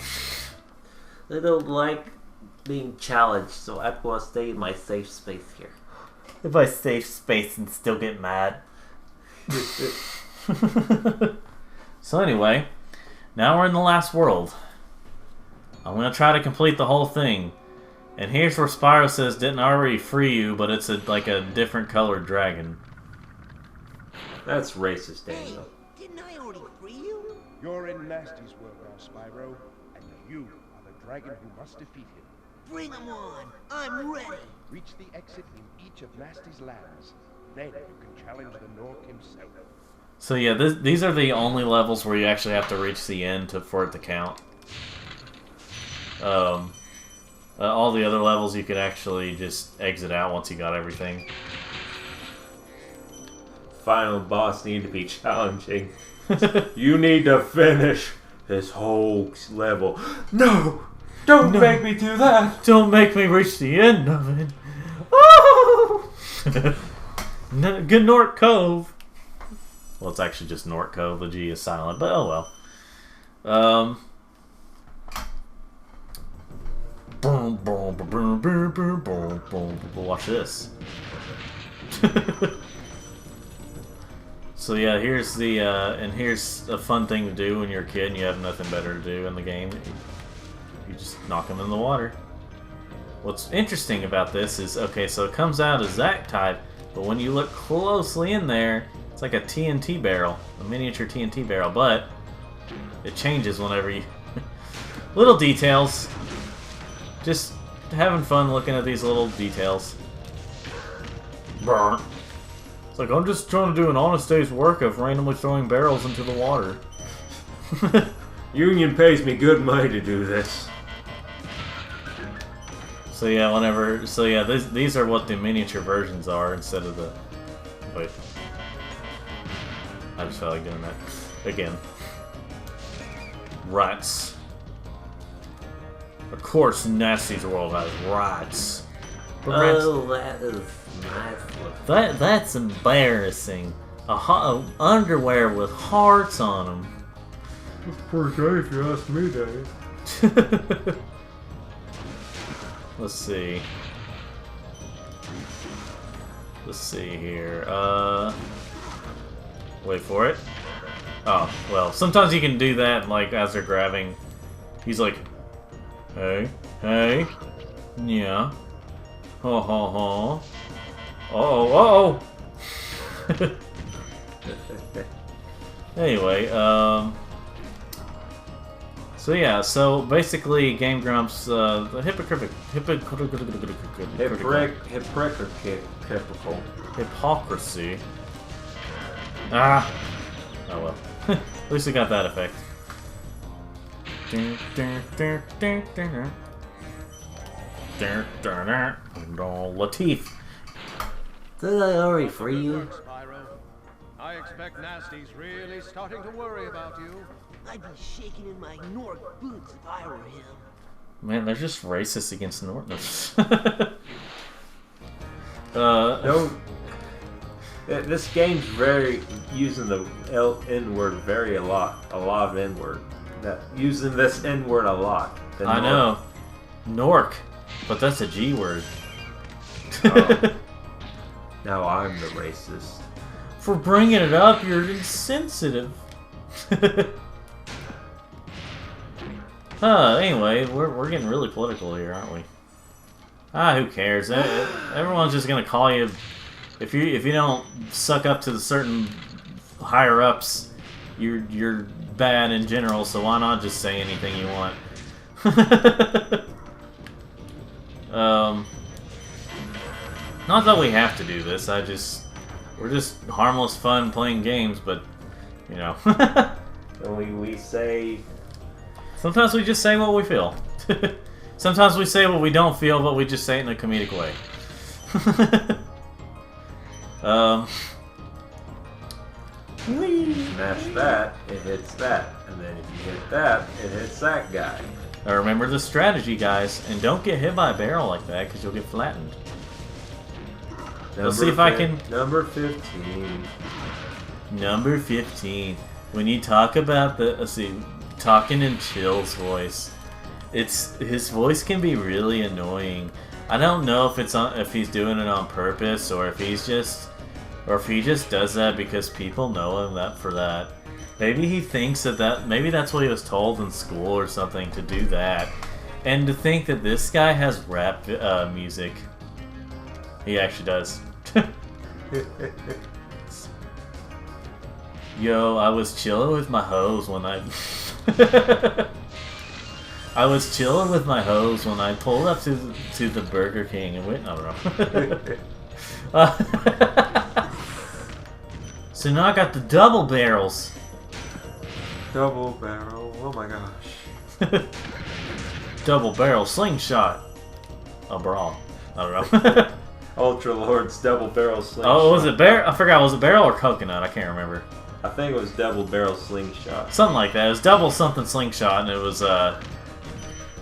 I don't like being challenged, so I'm going to stay in my safe space here. In my safe space and still get mad. So anyway, now we're in the last world. I'm going to try to complete the whole thing. And here's where Spyro says, didn't I already free you, but it's like a different colored dragon. That's racist, Daniel. Hey, didn't I already free you? You're in Nasty's world now, Spyro, and you are the dragon who must defeat him. Bring 'em on! I'm ready! Reach the exit in each of Nasty's labs. Then you can challenge the Nork himself. So yeah, these are the only levels where you actually have to reach the end for it to count. All the other levels you could actually just exit out once you got everything. Final boss need to be challenging. You need to finish this whole level. No! Don't make me do that! Don't make me reach the end of it. Oh! Good Nork Cove. Well, it's actually just Nork Cove. The G is silent, but oh well. Boom, boom, boom, boom, boom, boom, boom, boom. Watch this. So yeah, here's the and here's a fun thing to do when you're a kid and you have nothing better to do in the game. You just knock them in the water. What's interesting about this is, okay, so it comes out as that type, but when you look closely in there, it's like a TNT barrel, a miniature TNT barrel, but it changes whenever you... Little details. Just having fun looking at these little details. Brr. It's like, I'm just trying to do an honest day's work of randomly throwing barrels into the water. Union pays me good money to do this. So yeah, these are what the miniature versions are instead of the... Wait. I just felt like doing that. Again. Rats. Of course, Nasty's world has rats. Oh, that is nice. That's embarrassing. A underwear with hearts on them. That's pretty gay if you ask me, Dave. Let's see. Let's see here. Wait for it. Oh, well, sometimes you can do that, like, as they're grabbing. He's like, hey, hey, yeah. Ho ho ho. Uh-oh, uh-oh. Anyway, so yeah, so basically Game Grumps, the hypocrisy. Ah! Oh well. At least we got that effect. Latif. Did I already free you? Spyro. I expect Nasty's really starting to worry about you. I'd be shaking in my Nork boots if I were him. Man, they're just racist against Northerners. This game's very using the N-word a lot of N-word. Using this N-word a lot. I know. Nork. But that's a G word. Oh. Now I'm the racist. For bringing it up, you're insensitive. Anyway, we're getting really political here, aren't we? Who cares? Everyone's just gonna call you if you don't suck up to the certain higher ups. You're bad in general. So why not just say anything you want? Not that we have to do this. We're just harmless fun playing games, but you know. we say. Sometimes we just say what we feel. Sometimes we say what we don't feel, but we just say it in a comedic way. Smash that, it hits that, and then if you hit that, it hits that guy. Now remember the strategy, guys, and don't get hit by a barrel like that, because you'll get flattened. Let's see if I can... Number 15. Number 15. When you talk about the... Let's see... Talking in Chill's voice. His voice can be really annoying. I don't know if if he's doing it on purpose or if he just does that because people know him for that. Maybe he thinks maybe that's what he was told in school or something, to do that. And to think that this guy has rap music. He actually does. Yo, I was chilling with my hoes when I... I was chilling with my hose when I pulled up to the Burger King and went. I don't know. So now I got the double barrels. Double barrel. Oh my gosh. Double barrel slingshot. A brawl. I don't know. Ultra Lord's double barrel slingshot. Oh, was it barrel? I forgot. Was it barrel or coconut? I can't remember. I think it was double barrel slingshot. Something like that. It was double something slingshot, and it was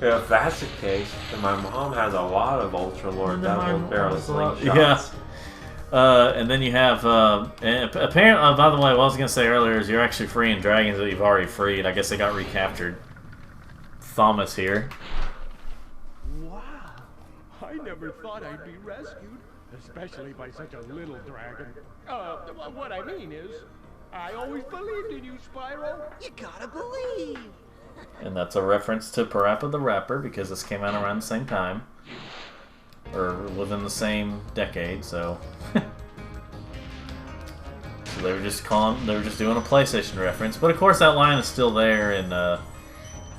Yeah, if that's the case, then my mom has a lot of Ultra Lord double barrel slingshots. Yeah. And then you have, and apparently, by the way, what I was going to say earlier is you're actually freeing dragons that you've already freed. I guess they got recaptured. Thomas here. Wow. I never thought I'd be rescued, especially by such a little dragon. What I mean is, I always believed in you, Spyro. You gotta believe. And that's a reference to Parappa the Rapper because this came out around the same time. Or within the same decade, so... So they were just doing a PlayStation reference. But of course that line is still there in the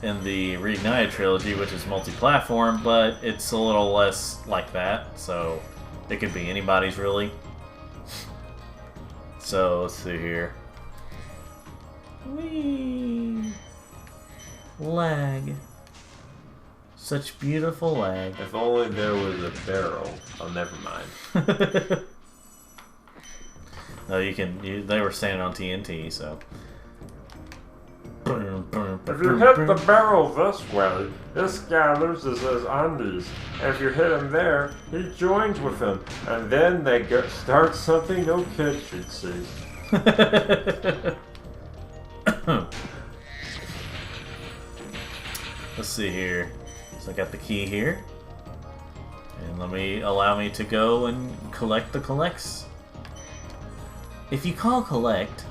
Reignited trilogy, which is multi-platform, but it's a little less like that, so it could be anybody's really. So let's see here. Whee! Lag. Such beautiful lag. If only there was a barrel. Oh, never mind. No, they were standing on TNT, so. If you hit the barrel this way, this guy loses his undies. And if you hit him there, he joins with him. And then they start something no kid should see. Let's see here. So I got the key here. And allow me to go and collect the collects. If you call collect...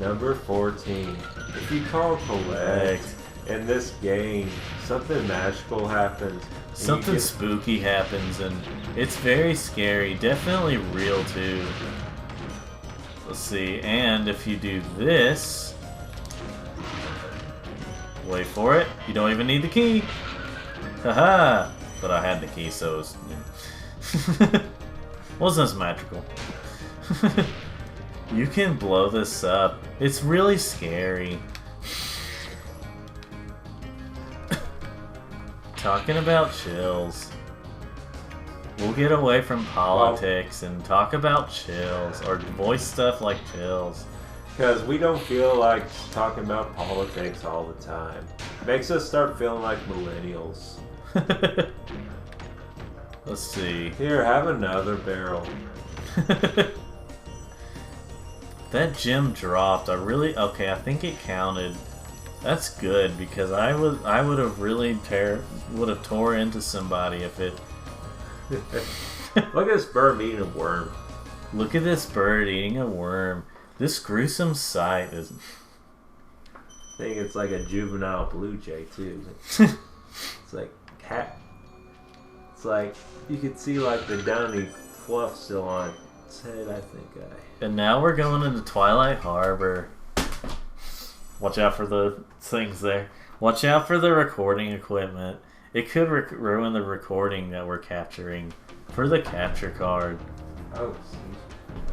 Number 14. If you call collect in this game, something magical happens. Something spooky happens, and it's very scary. Definitely real, too. Let's see, and if you do this... Wait for it. You don't even need the key. Haha! But I had the key, so it was... wasn't as magical. You can blow this up. It's really scary. Talking about chills. We'll get away from politics and talk about chills, or voice stuff like chills. Because we don't feel like talking about politics all the time. Makes us start feeling like millennials. Let's see. Here, have another barrel. That gem dropped. Okay, I think it counted. That's good because I would have really tore into somebody if it. Look at this bird eating a worm. Look at this bird eating a worm. This gruesome sight is. I think it's like a juvenile blue jay too. It's like cat. It's like you could see like the downy fluff still on its head. I think. And now we're going into Twilight Harbor. Watch out for the things there. Watch out for the recording equipment. It could ruin the recording that we're capturing for the capture card.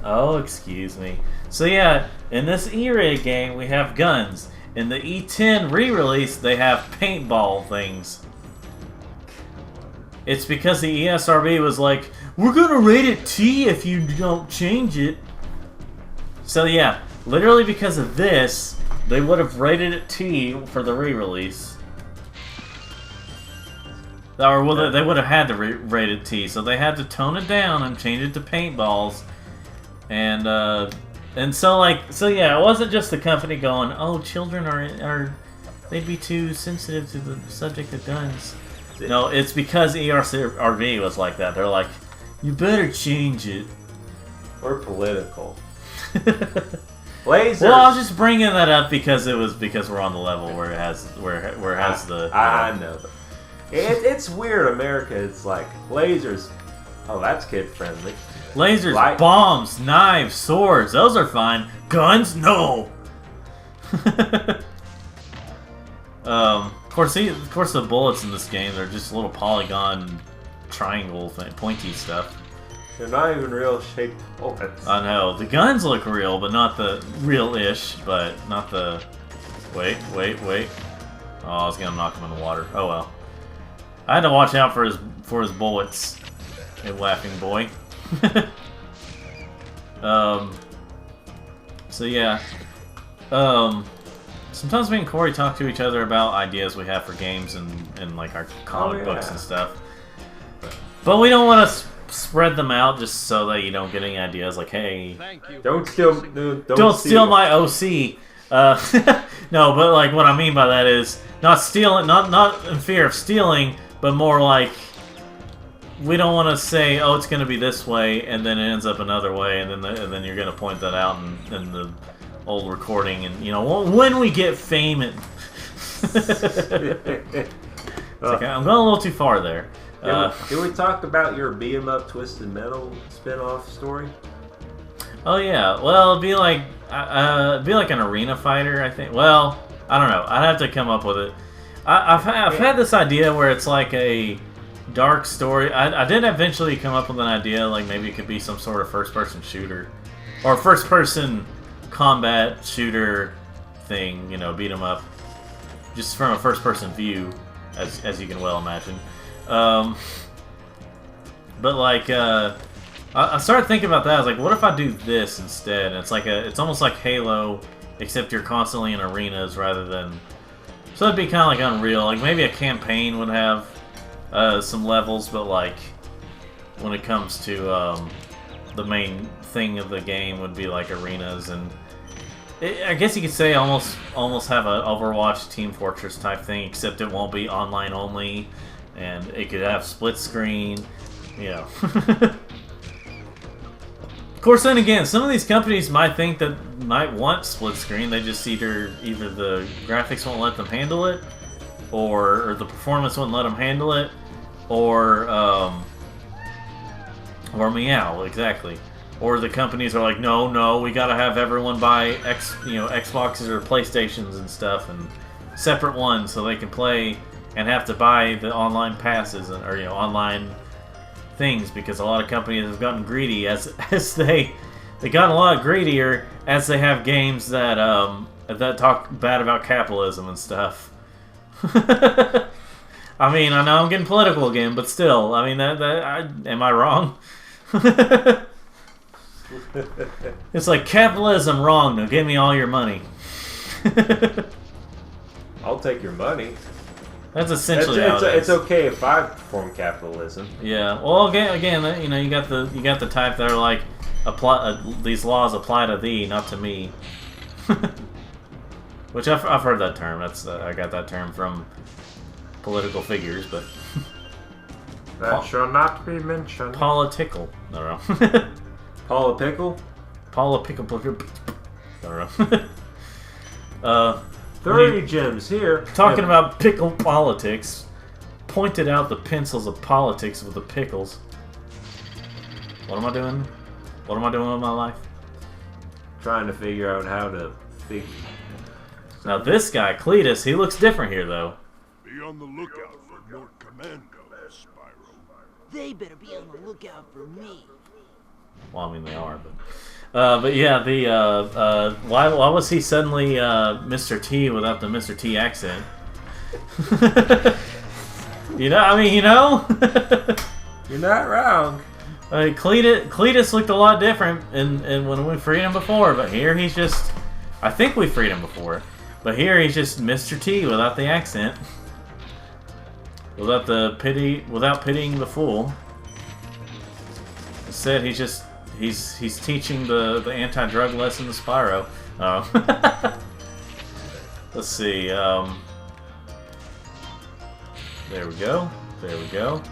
Oh, excuse me. So yeah, in this E-rated game, we have guns. In the E10 re-release, they have paintball things. It's because the ESRB was like, we're gonna rate it T if you don't change it. So yeah, literally because of this, they would have rated it T for the re-release. Or well, they would have had to rate it T, so they had to tone it down and change it to paintballs. And so yeah, it wasn't just the company going, oh, children they'd be too sensitive to the subject of guns. No, it's because ESRB was like that. They're like, you better change it. We're political. Lasers. Well, I was just bringing that up because we're on the level where it has the. I know. It's weird. America. It's like lasers. Oh, that's kid friendly. Lasers, bombs, knives, swords. Those are fine. Guns, no. Of course, the bullets in this game, they're just little polygon, triangle thing, pointy stuff. They're not even real shaped bullets. I know. The guns look real, but not the real-ish, but not the... Wait. Oh, I was gonna knock him in the water. Oh well. I had to watch out for his bullets. Hey, laughing boy. So yeah. Sometimes me and Corey talk to each other about ideas we have for games and like our comic books and stuff. But we don't want to spread them out just so that you don't get any ideas like, hey, don't steal my OC. No, but like what I mean by that is not stealing, not in fear of stealing, but more like we don't want to say, oh, it's going to be this way, and then it ends up another way, and then you're going to point that out in the old recording, and you know when we get fame, and it's like, I'm going a little too far there. Did we talk about your beat 'em up Twisted Metal spin-off story? Oh yeah, well it'd be like an arena fighter, I think. Well, I don't know. I'd have to come up with it. I've had this idea where it's like a dark story. I did eventually come up with an idea, like maybe it could be some sort of first-person shooter or first-person combat shooter thing. You know, beat 'em up, just from a first-person view, as you can well imagine. But like, I started thinking about that. I was like, what if I do this instead? And it's almost like Halo, except you're constantly in arenas rather than. So it'd be kind of like Unreal. Like maybe a campaign would have some levels, but like when it comes to the main thing of the game would be like arenas, and I guess you could say almost have an Overwatch Team Fortress type thing, except it won't be online only. And it could have split screen, you know. Of course, then again, some of these companies might want split screen. They just either the graphics won't let them handle it, or the performance won't let them handle it, or meow, exactly. Or the companies are like, no, we gotta have everyone buy Xboxes or PlayStations and stuff, and separate ones so they can play. And have to buy the online passes or online things, because a lot of companies have gotten greedy as they gotten a lot greedier as they have games that talk bad about capitalism and stuff. I mean, I know I'm getting political again, but still, I mean am I wrong? It's like capitalism wrong. Now give me all your money. I'll take your money. That's essentially how it is. It's okay if I perform capitalism. Yeah. Well, again, you know, you got the type that are like, these laws apply to thee, not to me. Which I've heard that term. That's I got that term from political figures, but that shall not be mentioned. Political. No. Paula Pickle. Paula Pickle. I don't know. 30 gems here. Talking about pickle politics, pointed out the pencils of politics with the pickles. What am I doing? What am I doing with my life? Trying to figure out how to figure. Now this guy, Cletus, he looks different here though. Be on the lookout for more commandos, Spyro. They better be on the lookout for me. Well, I mean they are, but yeah, why was he suddenly Mr. T without the Mr. T accent? You know, I mean, you know, you're not wrong. Cletus looked a lot different in when we freed him before, but here he's just. I think we freed him before, but here he's just Mr. T without the accent, without pitying the fool. Instead, he's teaching the anti-drug lesson to Spyro. Oh. Let's see. There we go. There we go.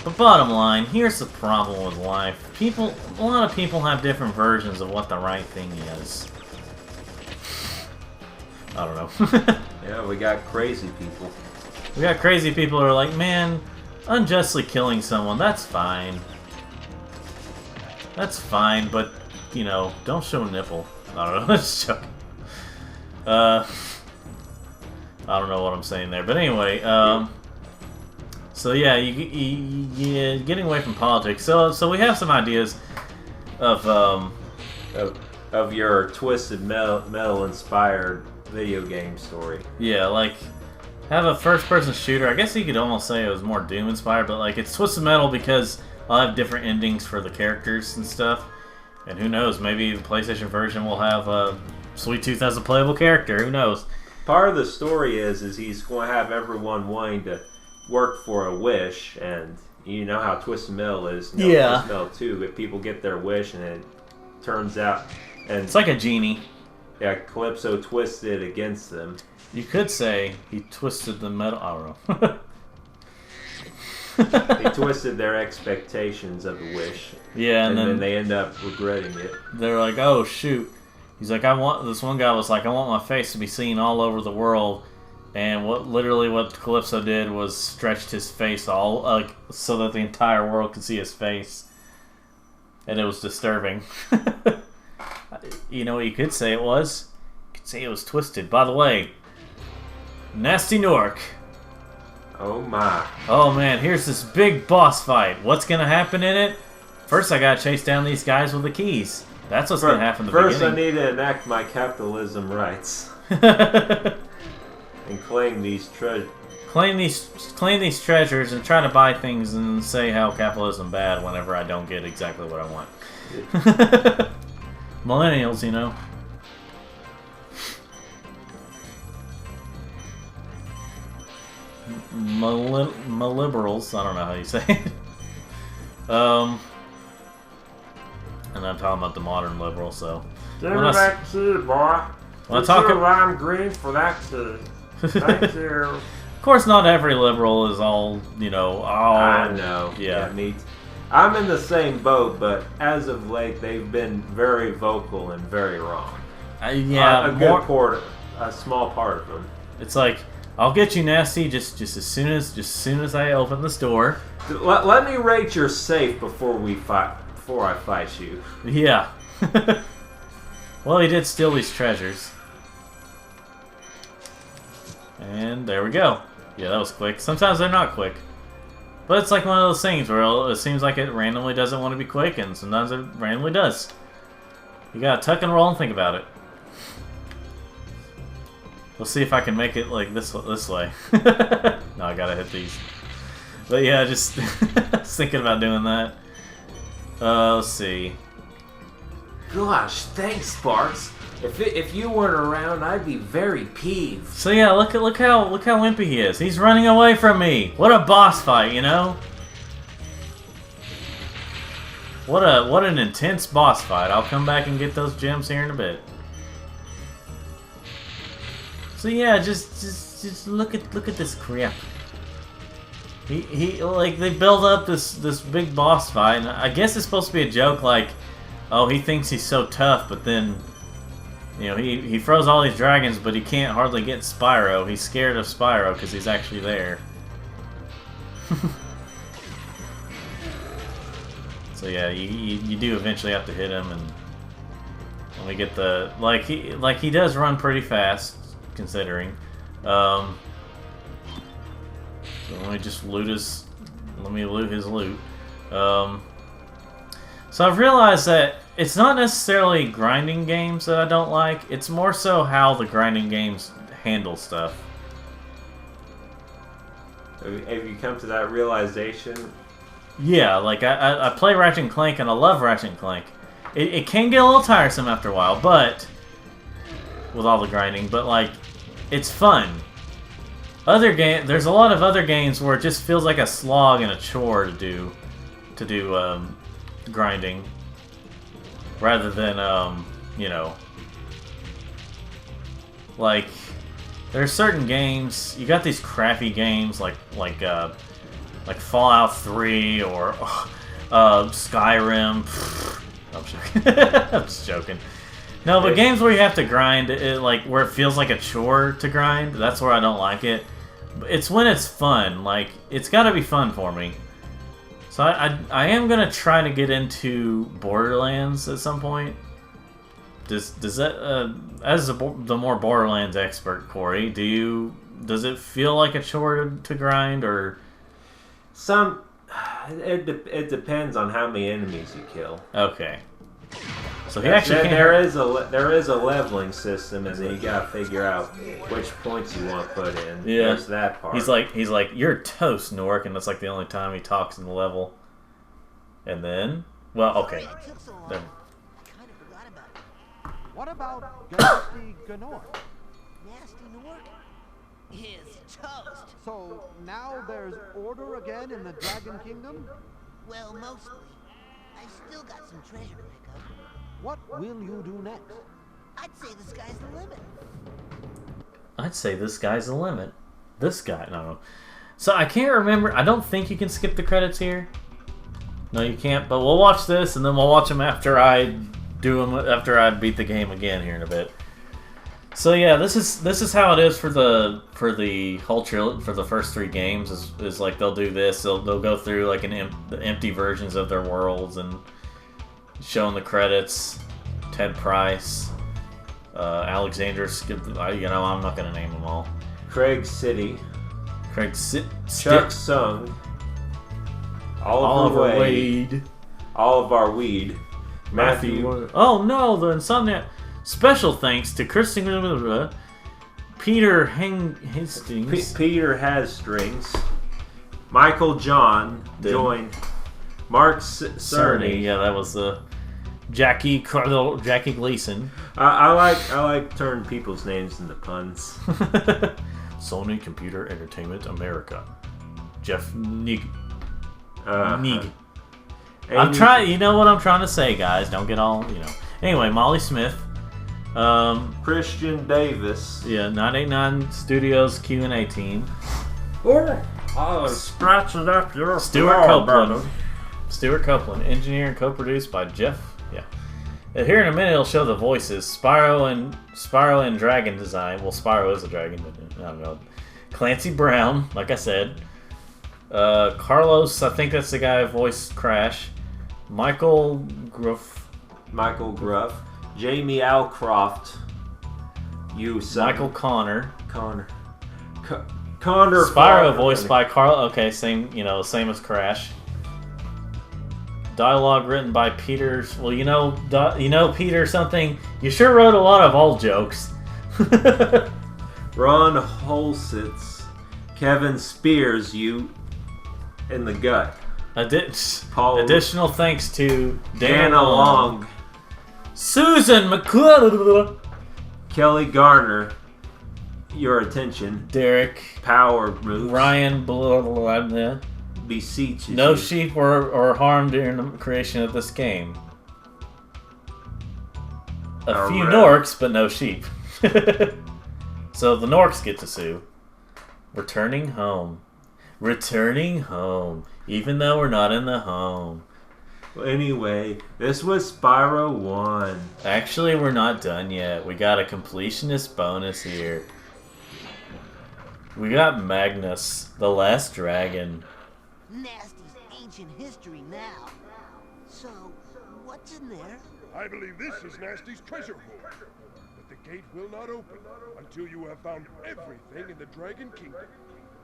But bottom line, here's the problem with life. A lot of people have different versions of what the right thing is. I don't know. Yeah, we got crazy people. We got crazy people who are like, man, unjustly killing someone, that's fine. That's fine, but, you know, don't show nipple. I don't know, let's joking. I don't know what I'm saying there, but anyway, so yeah, you getting away from politics. So we have some ideas of your twisted metal inspired video game story. Yeah, like have a first-person shooter. I guess you could almost say it was more Doom inspired, but like it's twisted metal because I'll have different endings for the characters and stuff. And who knows, maybe the PlayStation version will have Sweet Tooth as a playable character. Who knows? Part of the story is he's going to have everyone wanting to work for a wish, and you know how Twisted Metal is. You know, Yeah. Twisted Metal 2, if people get their wish and it turns out... and It's like a genie. Yeah, Calypso twisted against them. You could say he twisted the metal... I don't know. He twisted their expectations of the wish. Yeah, and then they end up regretting it. They're like, oh shoot. He's like, this one guy was like, I want my face to be seen all over the world. And what Calypso did was stretched his face all, like, so that the entire world could see his face. And it was disturbing. You know what you could say it was? You could say it was twisted. By the way, Nasty Nork. Oh my. Oh man, here's this big boss fight. What's gonna happen in it? First I gotta chase down these guys with the keys. That's what's gonna happen at the beginning. First I need to enact my capitalism rights. And claim these treasures. Claim these treasures and try to buy things and say how capitalism bad whenever I don't get exactly what I want. Millennials, you know. Liberals, I don't know how you say it. And I'm talking about the modern liberal, so. Give me that key, boy. When I Get talk you a lime green for that key. Thank you. Of course, not every liberal is all, you know, I know. Yeah. I'm in the same boat, but as of late, they've been very vocal and very wrong. Yeah, a small part of them. It's like, I'll get you, Nasty, just as soon as I open the store. Let me rate your safe before I fight you. Yeah. Well, he did steal these treasures. And there we go. Yeah, that was quick. Sometimes they're not quick. But it's like one of those things where it seems like it randomly doesn't want to be quick, and sometimes it randomly does. You gotta tuck and roll and think about it. We'll see if I can make it like this way. No, I gotta hit these. But yeah, just thinking about doing that. Let's see. Gosh, thanks, Sparks. If you weren't around, I'd be very peeved. So yeah, look how wimpy he is. He's running away from me. What a boss fight, you know? What an intense boss fight. I'll come back and get those gems here in a bit. So yeah, just look at this crap. He like they build up this big boss fight, and I guess it's supposed to be a joke, like, oh, he thinks he's so tough, but then, you know, he throws all these dragons, but he can't hardly get Spyro. He's scared of Spyro because he's actually there. So yeah, you do eventually have to hit him, and let me get the like he does run pretty fast, considering. So let me just loot his loot. So I've realized that it's not necessarily grinding games that I don't like. It's more so how the grinding games handle stuff. Have you come to that realization? Yeah, like I play Ratchet & Clank and I love Ratchet & Clank. It can get a little tiresome after a while, but with all the grinding, but like it's fun. There's a lot of other games where it just feels like a slog and a chore to do grinding, rather than you know, like there's certain games. You got these crappy games like Fallout 3 or Skyrim. I'm joking. I'm just joking. No, but games where you have to grind, like where it feels like a chore to grind, that's where I don't like it. It's when it's fun. Like, it's got to be fun for me. So I am going to try to get into Borderlands at some point. does that as the more Borderlands expert, Corey, does it feel like a chore to grind or it depends on how many enemies you kill. Okay. So there is a leveling system, and then you gotta figure out which points you want to put in. Yeah, there's that part. He's like, you're toast, Nork, and that's like the only time he talks in the level. And then, well, okay. Then. What about Nasty Gnor? Nasty Nork is toast. So now there's order again in the Dragon Kingdom? Well, mostly. I still got some treasure to pick up. What will you do next? I'd say the sky's the limit. I'd say this guy's the limit. This guy, no. So I can't remember. I don't think you can skip the credits here. No, you can't. But we'll watch this, and then we'll watch them after I beat the game again here in a bit. So yeah, this is how it is for the whole trilogy, for the first 3 games. Is like they'll do this. They'll go through like the empty versions of their worlds and showing the credits. Ted Price, Alexander. I'm not gonna name them all. Craig City. Chuck Sung. Oliver Wade. Oliver Weed. Matthew. Oh no, the Insomniac. Special thanks to Kristen, Peter Hastings, Peter Hastrings, Michael John joined, Mark Cerny. Yeah, that was the Jackie Gleason. I like turning people's names into puns. Sony Computer Entertainment America. Jeff Nig. Nig. I'm trying. You know what I'm trying to say, guys. Don't get all. Anyway, Molly Smith. Christian Davis. Yeah, 989 Studios Q&A team. Scratch it up your Stuart Copeland. Stuart Copeland, engineer and co-produced by Jeff. Yeah. And here in a minute, it'll show the voices. Spyro and Dragon design. Well, Spyro is a dragon, but I don't know. Clancy Brown, like I said. Carlos, I think that's the guy who voiced Crash. Michael Gruff. Jamie Alcroft. Michael Connor. Connor. Spyro voiced by Carl. Okay, same as Crash. Dialogue written by Peter. Well, Peter something. You sure wrote a lot of old jokes. Ron Holsitz. Kevin Spears, you in the gut. Additional thanks to Dana Long. Susan McCullough. Kelly Garner. Your attention. Derek. Power moves. Ryan. Beseech you. No sheep were harmed during the creation of this game. A few Norks, but no sheep. So the Norks get to sue. Returning home. Even though we're not in the home. Well, anyway, this was Spyro 1. Actually, we're not done yet. We got a completionist bonus here. We got Magnus, the last dragon. Nasty's ancient history now. So, what's in there? I believe this is Nasty's treasure hoard. But the gate will not open until you have found everything in the Dragon Kingdom.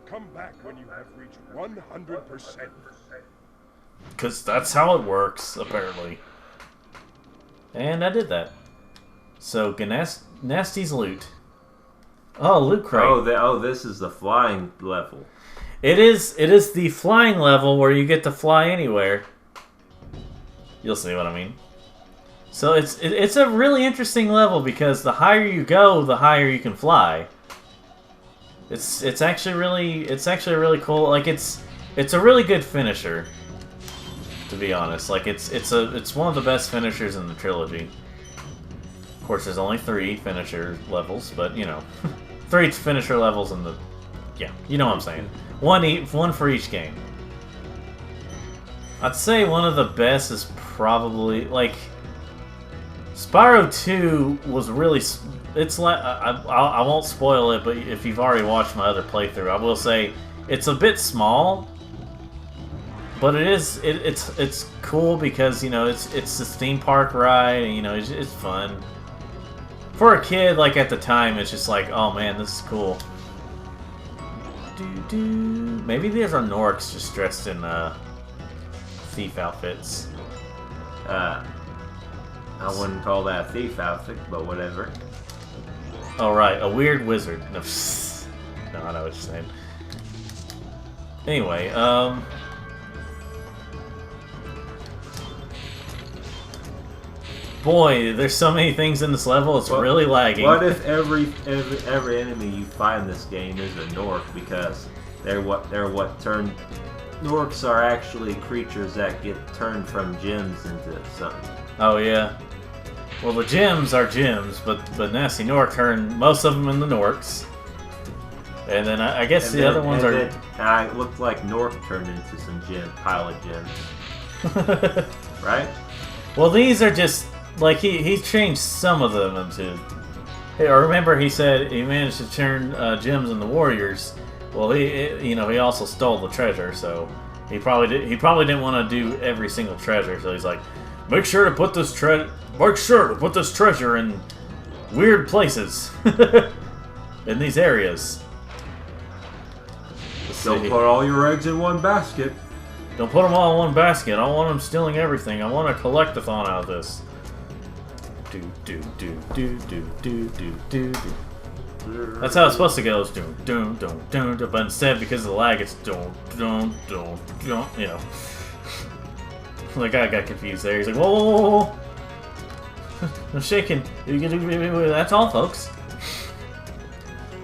Come back when you have reached 100%. Because that's how it works, apparently. And I did that. So, Nasty's loot. Oh, loot crate. This is the flying level. It is the flying level where you get to fly anywhere. You'll see what I mean. So it's a really interesting level because the higher you go, the higher you can fly. It's actually really cool. Like it's a really good finisher, to be honest. Like it's one of the best finishers in the trilogy. Of course, there's only 3 finisher levels, but 3 finisher levels in the you know what I'm saying. One for each game. I'd say one of the best is probably like Spyro 2 was really. It's like I won't spoil it, but if you've already watched my other playthrough, I will say it's a bit small, but it's cool because it's this theme park ride, and it's fun. for a kid, like at the time, it's just like, oh man, this is cool. Maybe these are Norks just dressed in thief outfits. I wouldn't call that a thief outfit, but whatever. Oh right, a weird wizard. No, I know what you're saying. Anyway, boy, there's so many things in this level, it's really lagging. What if every enemy you find in this game is a Nork, because they're what turned... Norks are actually creatures that get turned from gems into something. Oh yeah. Well, the gems are gems, but Nasty Nork turned most of them into Norks. And then I guess the other ones are... It looked like Nork turned into some pile of gems. Right? Well, these are just... Like, he changed some of them into... Hey, I remember he said he managed to turn gems into warriors. Well, he also stole the treasure, so... He probably didn't want to do every single treasure, so he's like, make sure to put this treasure in weird places. In these areas. Don't put all your eggs in one basket. Don't put them all in one basket. I don't want them stealing everything. I want a collectathon out of this. That's how it's supposed to go. It's but instead, because of the lag, it's you know. The guy got confused there. He's like, whoa. I'm shaking. That's all, folks.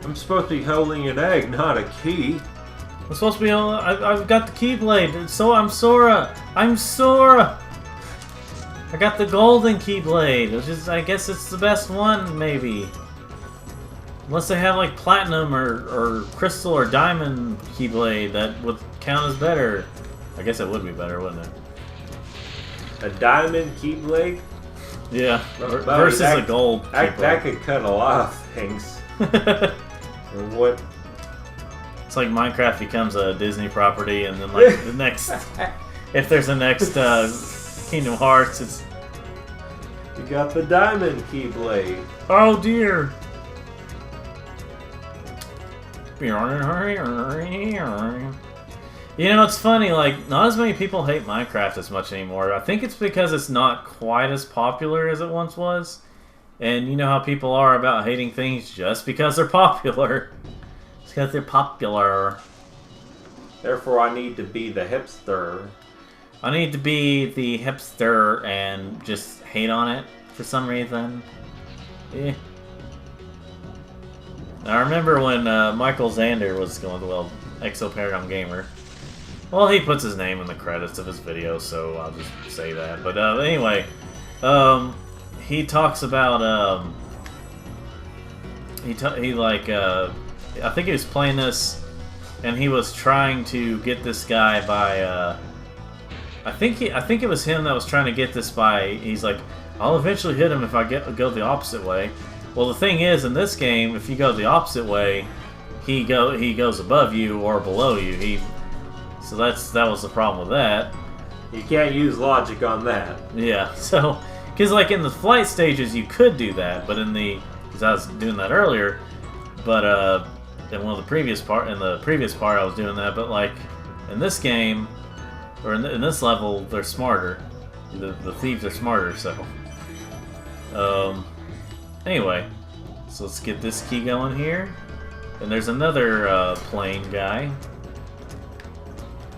I'm supposed to be holding an egg, not a key. I'm supposed to be on... I've got the Keyblade. So I'm Sora. I'm Sora. I got the golden Keyblade, which is, I guess it's the best one, maybe. Unless they have like platinum or crystal or diamond Keyblade, that would count as better. I guess it would be better, wouldn't it? A diamond Keyblade? Yeah, versus a gold Keyblade. That could cut a lot of things. Or what? It's like Minecraft becomes a Disney property, and then like the next, if there's a next Kingdom Hearts, it's... You got the diamond Keyblade. Oh dear. You know, it's funny, like, not as many people hate Minecraft as much anymore. I think it's because it's not quite as popular as it once was. And you know how people are about hating things just because they're popular. It's because they're popular. Therefore, I need to be the hipster. I need to be the hipster and just hate on it for some reason. Yeah. I remember when Michael Zander was going to, well, Exo Paragon Gamer. Well, he puts his name in the credits of his video, so I'll just say that. But anyway, he talks about I think he was playing this, and he was trying to get this guy by I think it was him that was trying to get this by. He's like, I'll eventually hit him if I go the opposite way. Well, the thing is, in this game, if you go the opposite way, he goes above you or below you. So that was the problem with that. You can't use logic on that. Yeah, so because like in the flight stages you could do that, but because I was doing that earlier, but in the previous part I was doing that, but like in this game or in this level they're smarter. The thieves are smarter, so. Anyway, so let's get this key going here. And there's another plane guy.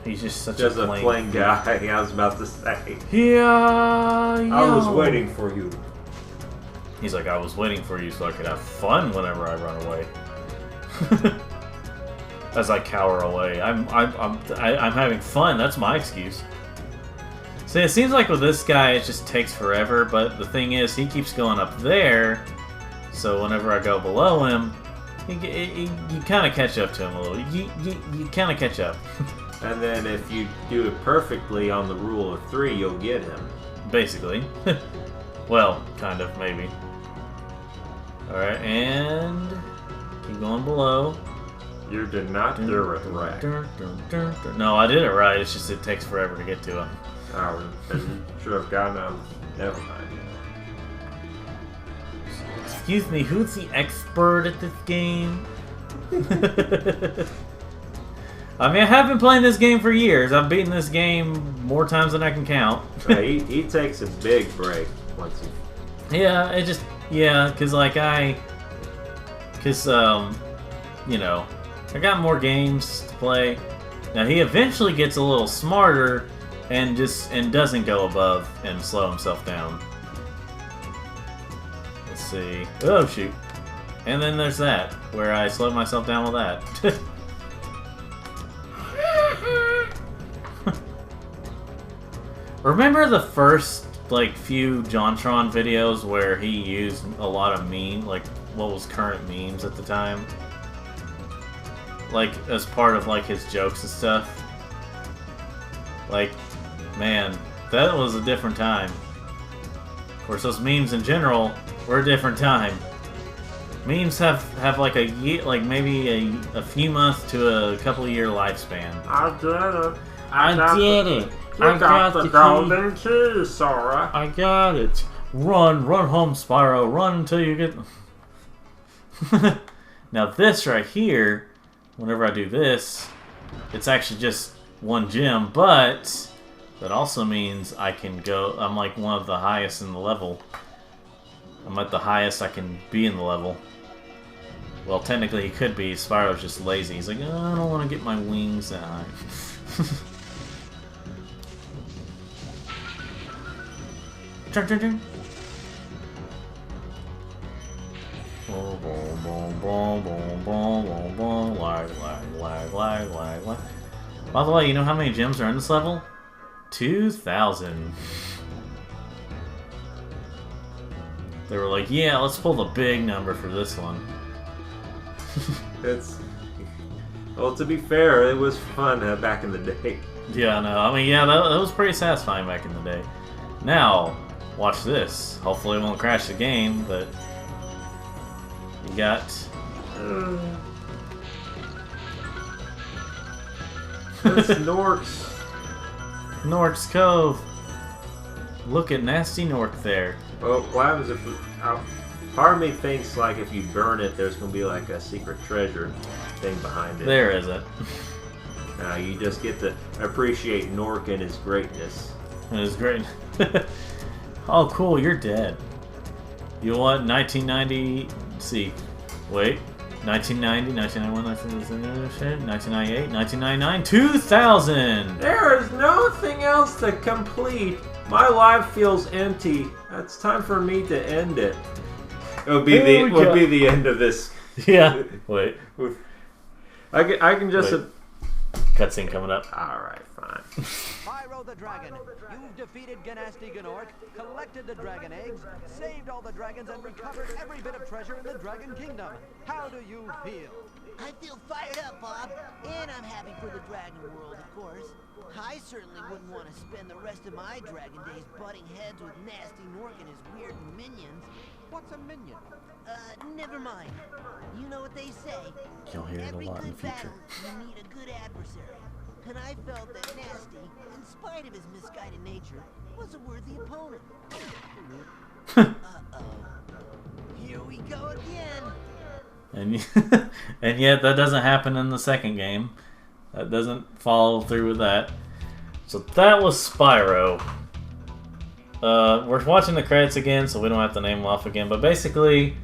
He's just such a plain guy. I was about to say. Yeah. I was waiting for you. He's like, I was waiting for you so I could have fun whenever I run away. As I cower away, I'm having fun. That's my excuse. See, it seems like with this guy, it just takes forever. But the thing is, he keeps going up there. So whenever I go below him, you kind of catch up to him a little. You kind of catch up. And then if you do it perfectly on the rule of 3, you'll get him. Basically. Well, kind of, maybe. Alright, and keep going below. You did not do it right. No, I did it right. It's just it takes forever to get to him. Oh, then you should have gotten him. Never mind. excuse me, who's the expert at this game? I mean, I have been playing this game for years. I've beaten this game more times than I can count. He takes a big break once he... Yeah, it just... Yeah, because, like, you know, I got more games to play. Now, he eventually gets a little smarter and doesn't go above and slow himself down. Let's see. Oh, shoot. And then there's that, where I slow myself down with that. Remember the first, like, few JonTron videos where he used a lot of like, what was current memes at the time? Like, as part of, like, his jokes and stuff? Like, man, that was a different time. Of course, those memes in general were a different time. Memes have like a year, like maybe a few months to a couple of year lifespan. I get it. I did it. You got the golden key, Sora. I got it. Run home, Spyro. Run until you get... Now this right here, whenever I do this, it's actually just one gem, but that also means I can go... I'm like one of the highest in the level. I'm at the highest I can be in the level. Well, technically he could be. Spyro's just lazy. He's like, oh, I don't want to get my wings that high. Turn, turn, turn. Boom, boom, boom, boom, boom, boom, boom, boom. Lag, lag, lag, lag, lag, lag. By the way, you know how many gems are in this level? 2,000. They were like, yeah, let's pull the big number for this one. Well, to be fair, it was fun back in the day. Yeah, no, I mean, yeah, that was pretty satisfying back in the day. Now, watch this. Hopefully it won't crash the game, but you got... This Nork's. Nork's Cove. Look at nasty Nork there. Well, what happens if... part of me thinks, like, if you burn it, there's going to be, like, a secret treasure thing behind it. There isn't. You just get to appreciate Nork and his greatness. It was great. Oh, cool, you're dead. You want 1990... Let's see. Wait. 1990, 1991, 1998, 1999, 2000! There is nothing else to complete. My life feels empty. It's time for me to end it. It would be the end of this. Yeah. Wait. I can just... Cutscene coming up. Alright, fine. Spyro the Dragon, you've defeated Gnasty Gnorc, collected the dragon eggs, saved all the dragons, and recovered every bit of treasure in the Dragon Kingdom. How do you feel? I feel fired up, Bob. And I'm happy for the Dragon World, of course. I certainly wouldn't want to spend the rest of my Dragon days butting heads with Nasty Gnorc and his weird minions. What's a minion? Never mind. You know what they say. You'll hear it a lot in the future. Battle, you need a good adversary. And I felt that Nasty, in spite of his misguided nature, was a worthy opponent. Uh-oh. Here we go again. And yet that doesn't happen in the second game. That doesn't follow through with that. So that was Spyro. We're watching the credits again, so we don't have to name them off again. But basically,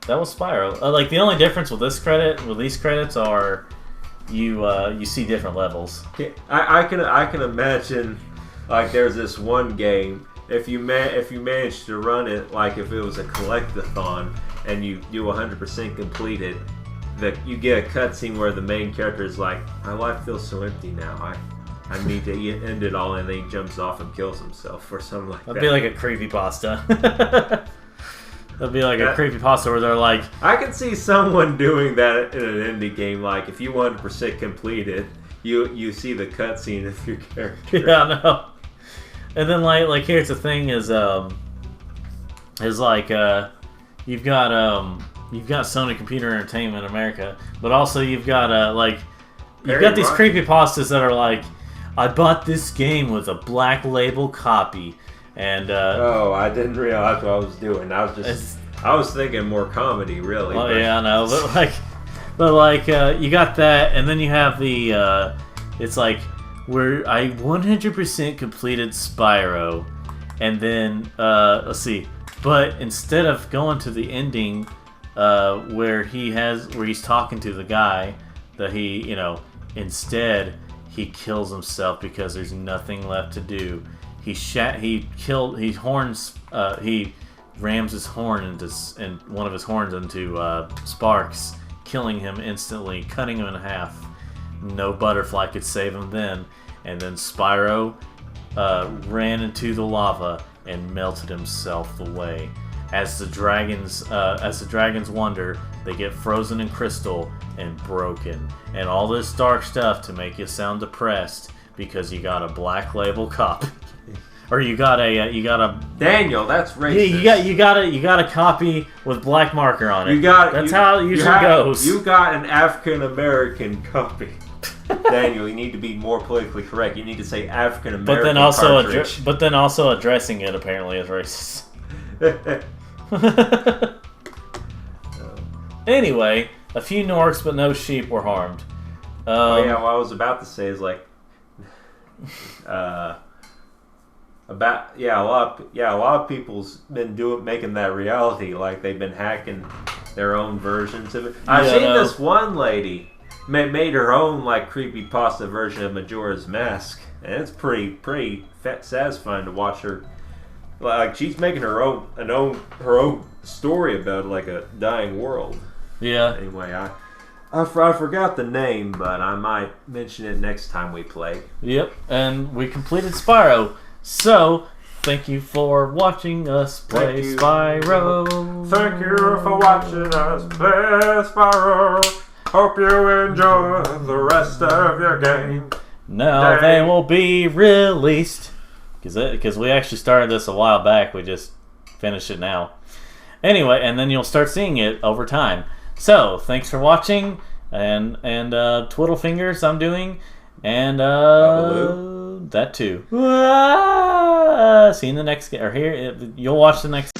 that was Spyro. Like the only difference with these credits are you see different levels. I can imagine, like, there's this one game. If you manage to run it, like if it was a collectathon and you 100% complete it, that you get a cutscene where the main character is like, my life feels so empty now. I need to end it all, and then he jumps off and kills himself or something like that. That'd be like a creepypasta. That'd be like a creepypasta where they're like... I can see someone doing that in an indie game. Like, if you 100% complete it, you see the cutscene of your character. Yeah, I know. And then, like here's the thing is like, you've got Sony Computer Entertainment America, but also you've got these creepypastas that are like, I bought this game with a black label copy, and oh, I didn't realize what I was doing. I was just I was thinking more comedy, really. Oh but... yeah, I know, but like, you got that, and then you have the, it's like where I 100% completed Spyro, and then let's see, but instead of going to the ending, where he's talking to the guy that he, instead he kills himself because there's nothing left to do. He rams his horn into one of his horns into Sparks, killing him instantly, cutting him in half. No butterfly could save him then. And then Spyro ran into the lava and melted himself away. As the dragons wander, they get frozen in crystal and broken. And all this dark stuff to make you sound depressed because you got a black label copy. Or you got a Daniel, that's racist. Yeah, you got a copy with black marker on it. That's how it usually goes. You got an African American copy. Daniel, you need to be more politically correct. You need to say African American. But then also addressing it apparently is racist. Anyway, a few Norks but no sheep were harmed. What I was about to say is like, a lot of people's been making that reality. Like they've been hacking their own versions of it. I've seen this one lady made her own like creepypasta version of Majora's Mask, and it's pretty satisfying to watch her. Like she's making her own story about like a dying world. Yeah. Anyway, I forgot the name, but I might mention it next time we play. Yep, and we completed Spyro. So, thank you for watching us play Spyro. Thank you for watching us play Spyro. Hope you enjoy the rest of your game. Now they will be released. Because we actually started this a while back. We just finished it now. Anyway, and then you'll start seeing it over time. So, thanks for watching. And twiddle fingers I'm doing. And that too. See you in the next, or here, you'll watch the next.